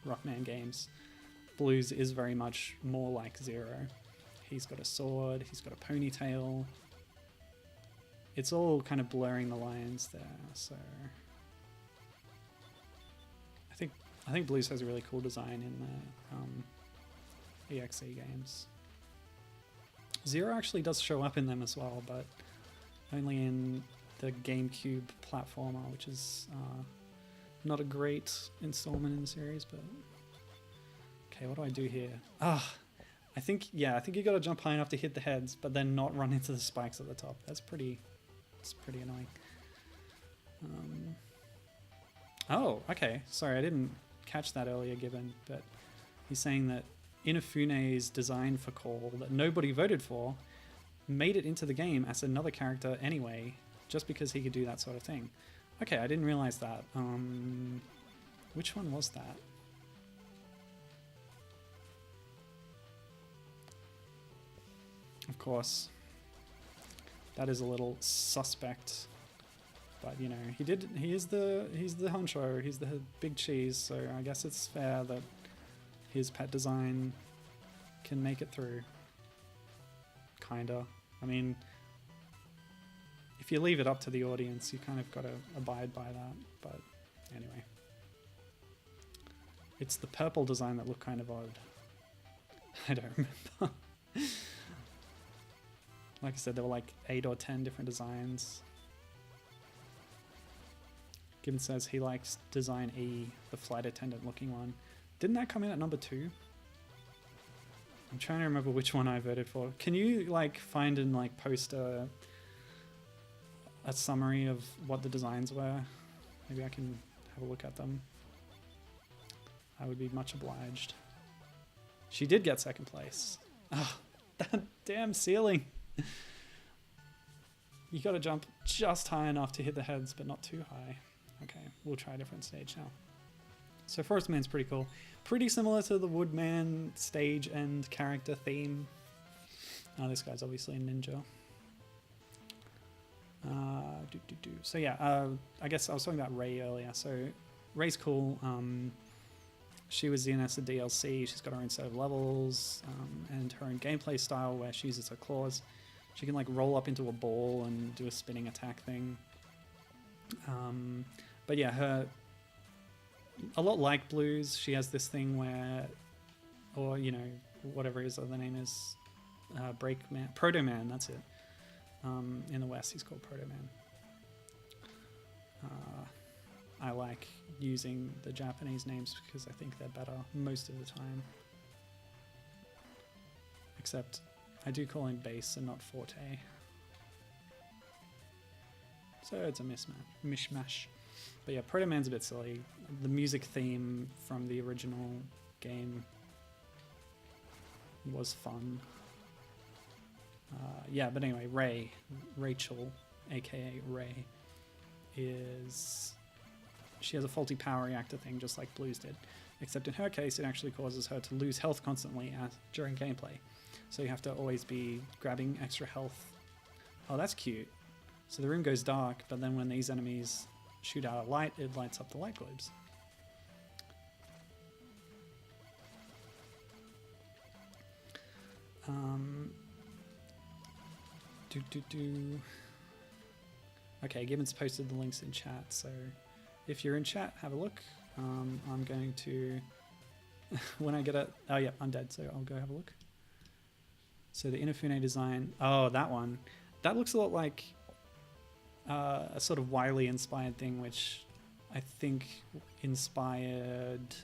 Rockman games, Blues is very much more like Zero. He's got a sword, he's got a ponytail. It's all kind of blurring the lines there, so I think Blues has a really cool design in the EXE games. Zero actually does show up in them as well, but only in the GameCube platformer, which is not a great installment in the series, but okay, what do I do here? I think you got to jump high enough to hit the heads, but then not run into the spikes at the top. It's pretty annoying. Oh, okay. Sorry, I didn't catch that earlier, Gibbon, but he's saying that Inafune's design for Call that nobody voted for made it into the game as another character anyway, just because he could do that sort of thing. Okay, I didn't realize that. Which one was that? Of course, that is a little suspect, but you know, he's the honcho, he's the big cheese, so I guess it's fair that his pet design can make it through. Kinda. I mean, if you leave it up to the audience, you kind of got to abide by that, but anyway. It's the purple design that looked kind of odd. I don't remember. Like I said, there were like 8 or 10 different designs. Gibbon says he likes design E, the flight attendant looking one. Didn't that come in at number 2? I'm trying to remember which one I voted for. Can you like find and like post a summary of what the designs were? Maybe I can have a look at them. I would be much obliged. She did get 2nd place. Oh, that damn ceiling. You gotta jump just high enough to hit the heads, but not too high. Okay, we'll try a different stage now. So Forest Man's pretty cool. Pretty similar to the Woodman stage and character theme. Oh, this guy's obviously a ninja. So yeah, I guess I was talking about Ray earlier. So Ray's cool. She was in as a DLC. She's got her own set of levels and her own gameplay style where she uses her claws. She can like roll up into a ball and do a spinning attack thing. But yeah, a lot like Blues, she has this thing where, or you know, whatever his other name is, Proto-Man, that's it. In the West, he's called Proto-Man. I like using the Japanese names because I think they're better most of the time. Except I do call him Bass and not Forte. So it's a mishmash. But yeah, Proto-Man's a bit silly. The music theme from the original game was fun. Yeah, but anyway, Rachel, aka Ray, she has a faulty power reactor thing just like Blues did. Except in her case, it actually causes her to lose health constantly during gameplay. So you have to always be grabbing extra health. Oh, that's cute. So the room goes dark, but then when these enemies shoot out a light, it lights up the light globes. Okay, Gibbons posted the links in chat, so if you're in chat, have a look. I'm going to, when I get it, oh yeah, I'm dead, so I'll go have a look. So the Inafune design, oh, that one. That looks a lot like a sort of Wily inspired thing, which I think inspired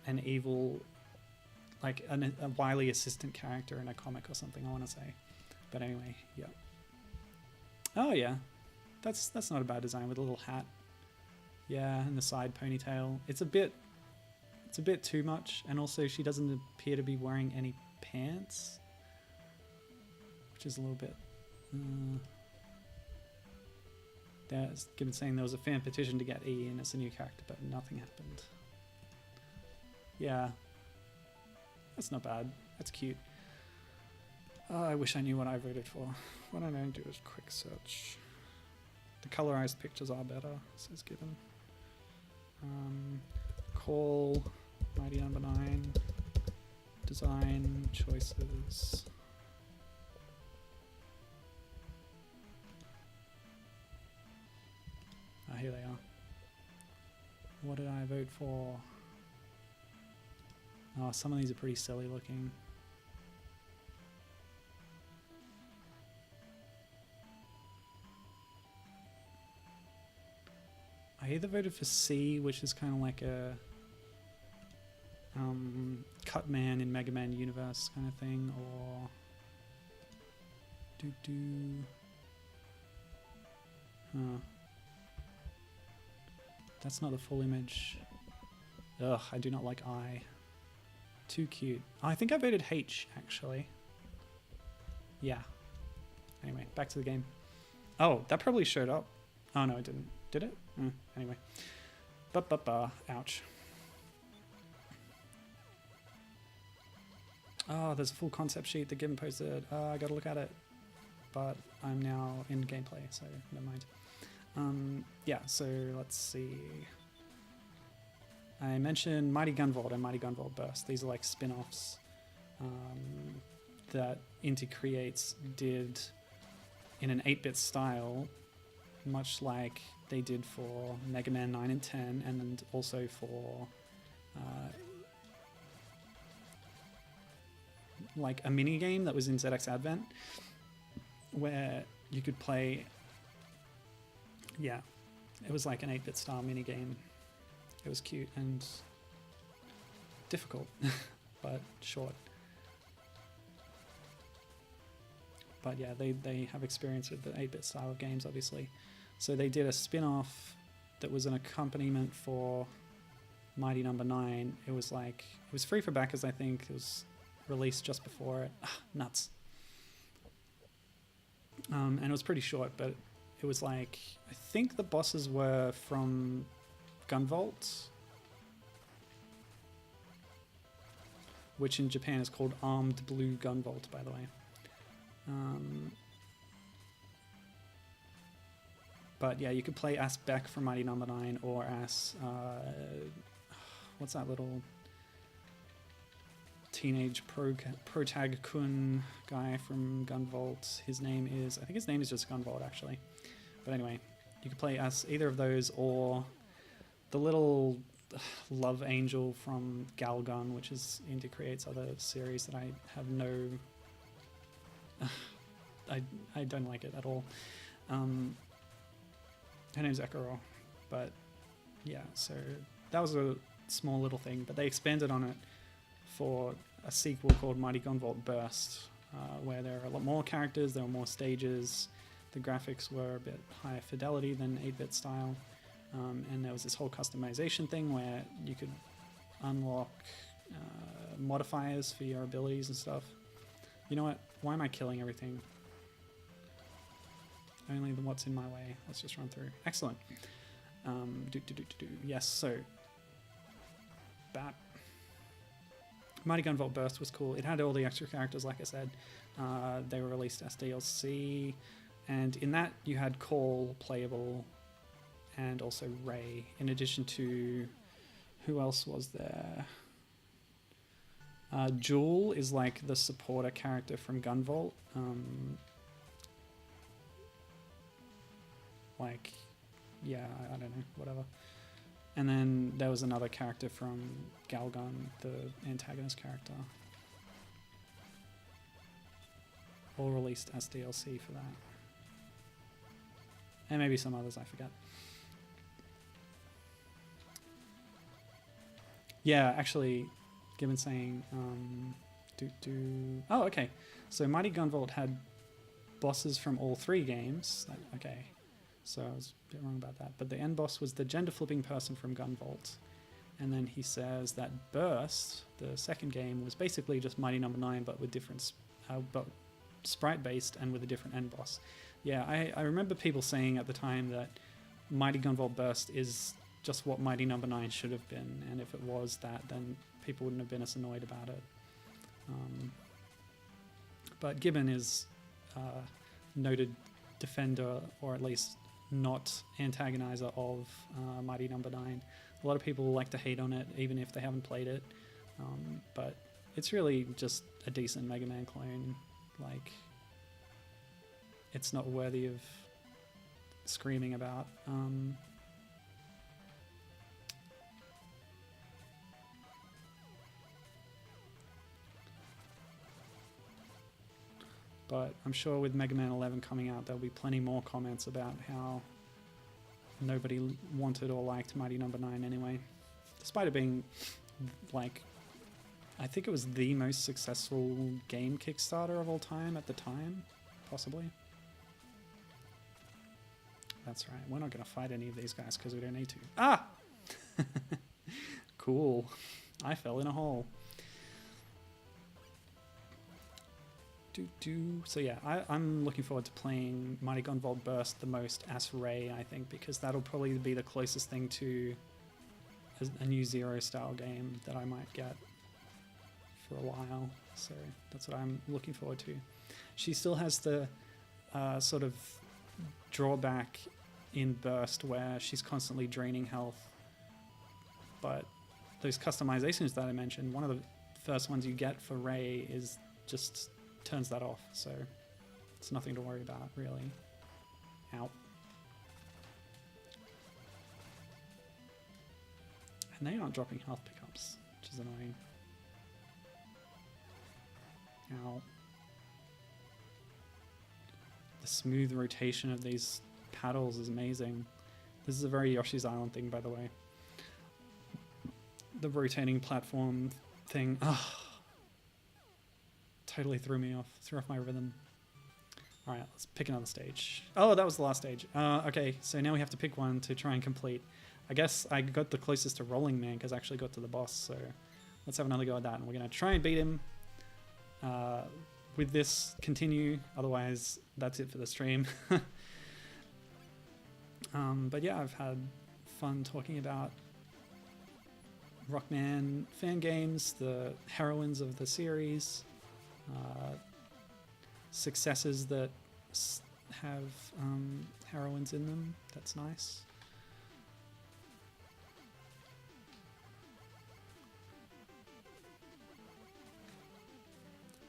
an evil, like a Wily assistant character in a comic or something, I want to say. But anyway, yeah. Oh yeah, that's not a bad design with a little hat. Yeah, and the side ponytail. It's a bit too much, and also she doesn't appear to be wearing any pants, which is a little bit. There's Gibbon saying there was a fan petition to get E and it's a new character, but nothing happened. Yeah, that's not bad. That's cute. I wish I knew what I voted for. What I don't do is quick search. The colorized pictures are better, says Gibbon. Call, Mighty Number 9, design, choices. Ah, here they are. What did I vote for? Oh, some of these are pretty silly looking. I either voted for C, which is kind of like a cut man in Mega Man universe kind of thing, or that's not the full image. Ugh, I do not like I. Too cute. Oh, I think I voted H, actually. Yeah. Anyway, back to the game. Oh, that probably showed up. Oh, no, it didn't. Did it? Anyway. Ouch. Oh, there's a full concept sheet that Given posted. I gotta look at it. But I'm now in gameplay, so never mind. Yeah, so let's see. I mentioned Mighty Gunvolt and Mighty Gunvolt Burst. These are like spin-offs that Inti Creates did in an 8-bit style, much like they did for Mega Man 9 and 10, and then also for like a mini game that was in ZX Advent, where you could play. Yeah, it was like an 8-bit style mini game. It was cute and difficult, but short. But yeah, they have experience with the 8-bit style of games, obviously. So they did a spin-off that was an accompaniment for Mighty Number 9. It was free for backers, I think. It was released just before it. Nuts. And it was pretty short, but it was like, I think the bosses were from Gunvolt, which in Japan is called Armed Blue Gunvolt, by the way. But yeah, you could play as Beck from Mighty Number 9 or as what's that little teenage protag kun guy from Gunvolt. I think his name is just Gunvolt, actually. But anyway, you could play as either of those or the little love angel from Galgun, which is Inti Creates other series that I have no... I don't like it at all. Her name's Ekaro, but yeah, so that was a small little thing, but they expanded on it for a sequel called Mighty Gunvolt Burst, where there are a lot more characters, there were more stages, the graphics were a bit higher fidelity than 8-bit style, and there was this whole customization thing where you could unlock modifiers for your abilities and stuff. You know what? Why am I killing everything? Only the what's in my way. Let's just run through. Excellent. Yes, so that Mighty Gunvolt Burst was cool. It had all the extra characters, like I said. They were released as DLC, and in that you had Call playable, and also Ray. In addition to, who else was there? Jewel is like the supporter character from Gunvolt. Like, yeah, I don't know, whatever. And then there was another character from Galgun, the antagonist character. All released as DLC for that. And maybe some others, I forget. Yeah, actually, Given saying, oh, okay. So Mighty Gunvolt had bosses from all 3 games. Okay. So I was a bit wrong about that. But the end boss was the gender-flipping person from Gunvolt. And then he says that Burst, the second game, was basically just Mighty Number 9, but with different, but sprite-based and with a different end boss. Yeah, I remember people saying at the time that Mighty Gunvolt Burst is just what Mighty Number 9 should have been. And if it was that, then people wouldn't have been as annoyed about it. But Gibbon is a noted defender, or at least not antagonizer of Mighty Number 9. A lot of people like to hate on it, even if they haven't played it. But it's really just a decent Mega Man clone. Like, it's not worthy of screaming about. But I'm sure with Mega Man 11 coming out, there'll be plenty more comments about how nobody wanted or liked Mighty Number 9 anyway. Despite it being, like, I think it was the most successful game Kickstarter of all time at the time, possibly. That's right, we're not going to fight any of these guys because we don't need to. Ah! Cool. I fell in a hole. So yeah, I'm looking forward to playing Mighty Gunvolt Burst the most as Ray, I think, because that'll probably be the closest thing to a new Zero style game that I might get for a while. So that's what I'm looking forward to. She still has the sort of drawback in Burst where she's constantly draining health, but those customizations that I mentioned, one of the first ones you get for Ray is just turns that off, so it's nothing to worry about, really. Ow. And they aren't dropping health pickups, which is annoying. Ow. The smooth rotation of these paddles is amazing. This is a very Yoshi's Island thing, by the way. The rotating platform thing. Ugh. Totally threw me off. Threw off my rhythm. Alright, let's pick another stage. Oh, that was the last stage. Okay, so now we have to pick one to try and complete. I guess I got the closest to Rolling Man because I actually got to the boss, so let's have another go at that. And we're going to try and beat him. With this, continue. Otherwise, that's it for the stream. But yeah, I've had fun talking about Rockman fan games, the heroines of the series, successors that have heroines in them. That's nice.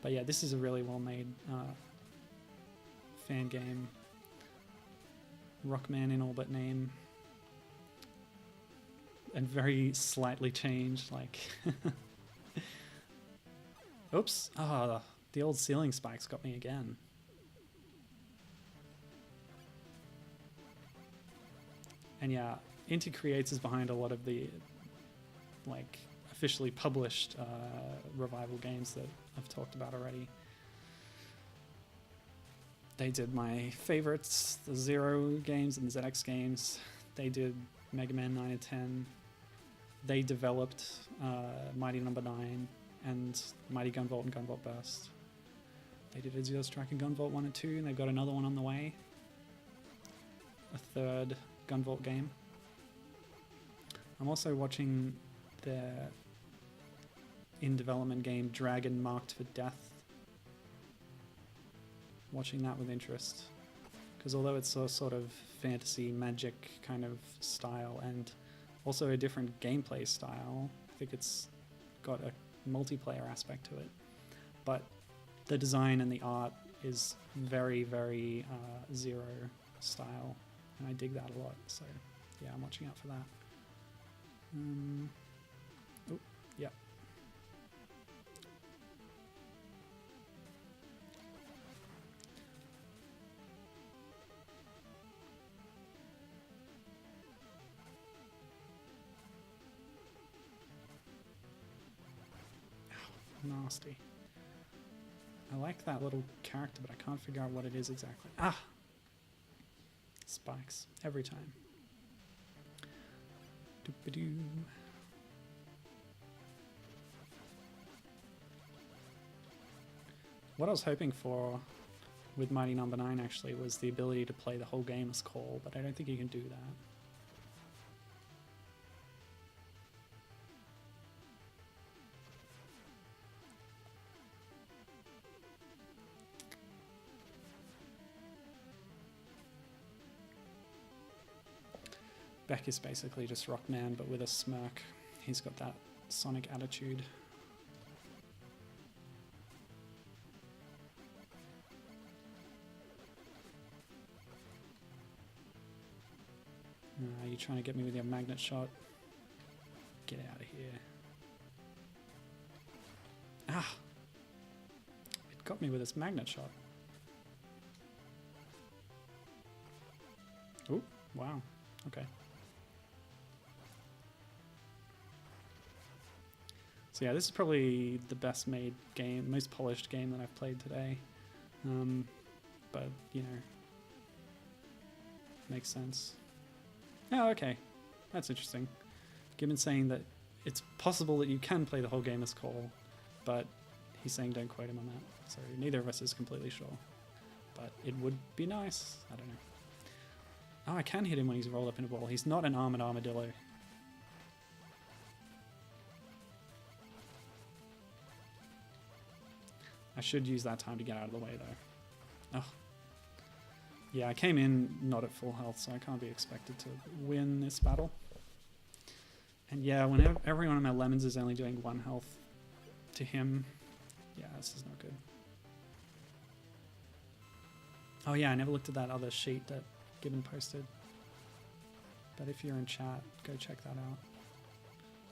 But yeah, this is a really well-made fan game. Rockman in all but name. And very slightly changed, like... Oops. Ah, the old ceiling spikes got me again. And yeah, Inti Creates is behind a lot of the, like, officially published revival games that I've talked about already. They did my favorites, the Zero games and the ZX games. They did Mega Man 9 and 10. They developed Mighty Number 9 and Mighty Gunvolt and Gunvolt Burst. They did a Zero Strike and Gunvolt 1 and 2, and they've got another one on the way. A third Gunvolt game. I'm also watching their in-development game Dragon Marked for Death. Watching that with interest. Because although it's a sort of fantasy magic kind of style and also a different gameplay style, I think it's got a multiplayer aspect to it. But the design and the art is very, very Zero style, and I dig that a lot. So yeah, I'm watching out for that. Oh, yeah. Nasty. I like that little character, but I can't figure out what it is exactly. Ah! Spikes. Every time. Doop-a-doo. What I was hoping for with Mighty Number 9 actually was the ability to play the whole game as Call, but I don't think you can do that. Beck is basically just Rockman, but with a smirk. He's got that Sonic attitude. Are you trying to get me with your magnet shot? Get out of here. Ah! It got me with its magnet shot. Oh, wow. Okay. So yeah, this is probably the best made game, most polished game that I've played today. But, you know, makes sense. Oh, okay. That's interesting. Gibbon's saying that it's possible that you can play the whole game as Cole, but he's saying don't quote him on that. So neither of us is completely sure. But it would be nice. I don't know. Oh, I can hit him when he's rolled up in a ball. He's not an armored armadillo. I should use that time to get out of the way, though. Oh. Yeah, I came in not at full health, so I can't be expected to win this battle. And yeah, whenever every one of my lemons is only doing 1 health to him, yeah, this is not good. Oh yeah, I never looked at that other sheet that Gibbon posted. But if you're in chat, go check that out.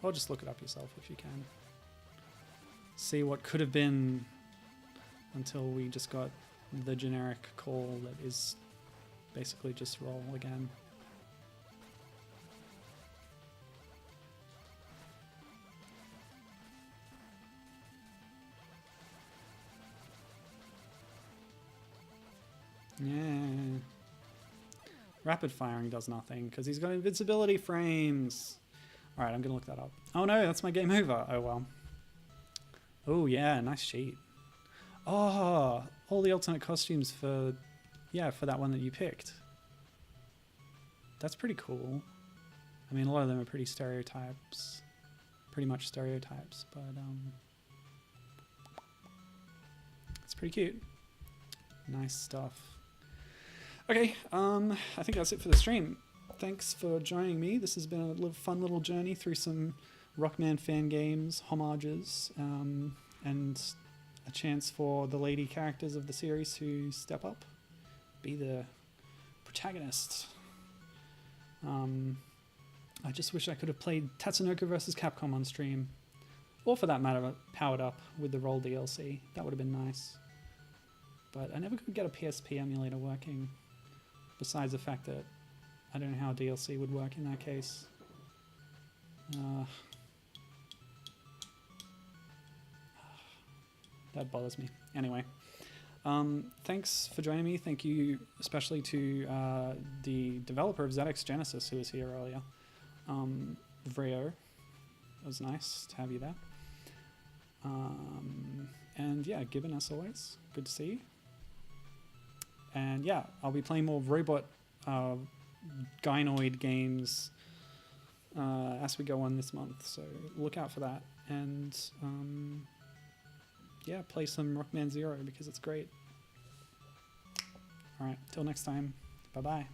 Or just look it up yourself if you can. See what could have been until we just got the generic call that is basically just roll again. Yeah. Rapid firing does nothing because he's got invincibility frames. Alright, I'm going to look that up. Oh no, that's my game over. Oh well. Oh yeah, nice sheet. Oh, all the alternate costumes for, yeah, for that one that you picked. That's pretty cool. I mean, a lot of them are pretty stereotypes. Pretty much stereotypes, but it's pretty cute. Nice stuff. Okay, I think that's it for the stream. Thanks for joining me. This has been a little fun little journey through some Rockman fan games, homages, and a chance for the lady characters of the series to step up, be the protagonists. I just wish I could have played Tatsunoko vs. Capcom on stream, or for that matter, powered up with the Roll DLC. That would have been nice. But I never could get a PSP emulator working, besides the fact that I don't know how DLC would work in that case. That bothers me. Anyway, thanks for joining me. Thank you especially to the developer of ZX Genesis who was here earlier. Vreo. It was nice to have you there. And yeah, Gibbon as always. Good to see you. And yeah, I'll be playing more robot gynoid games as we go on this month. So look out for that. And yeah, play some Rockman 0 because it's great. Alright, till next time. Bye-bye.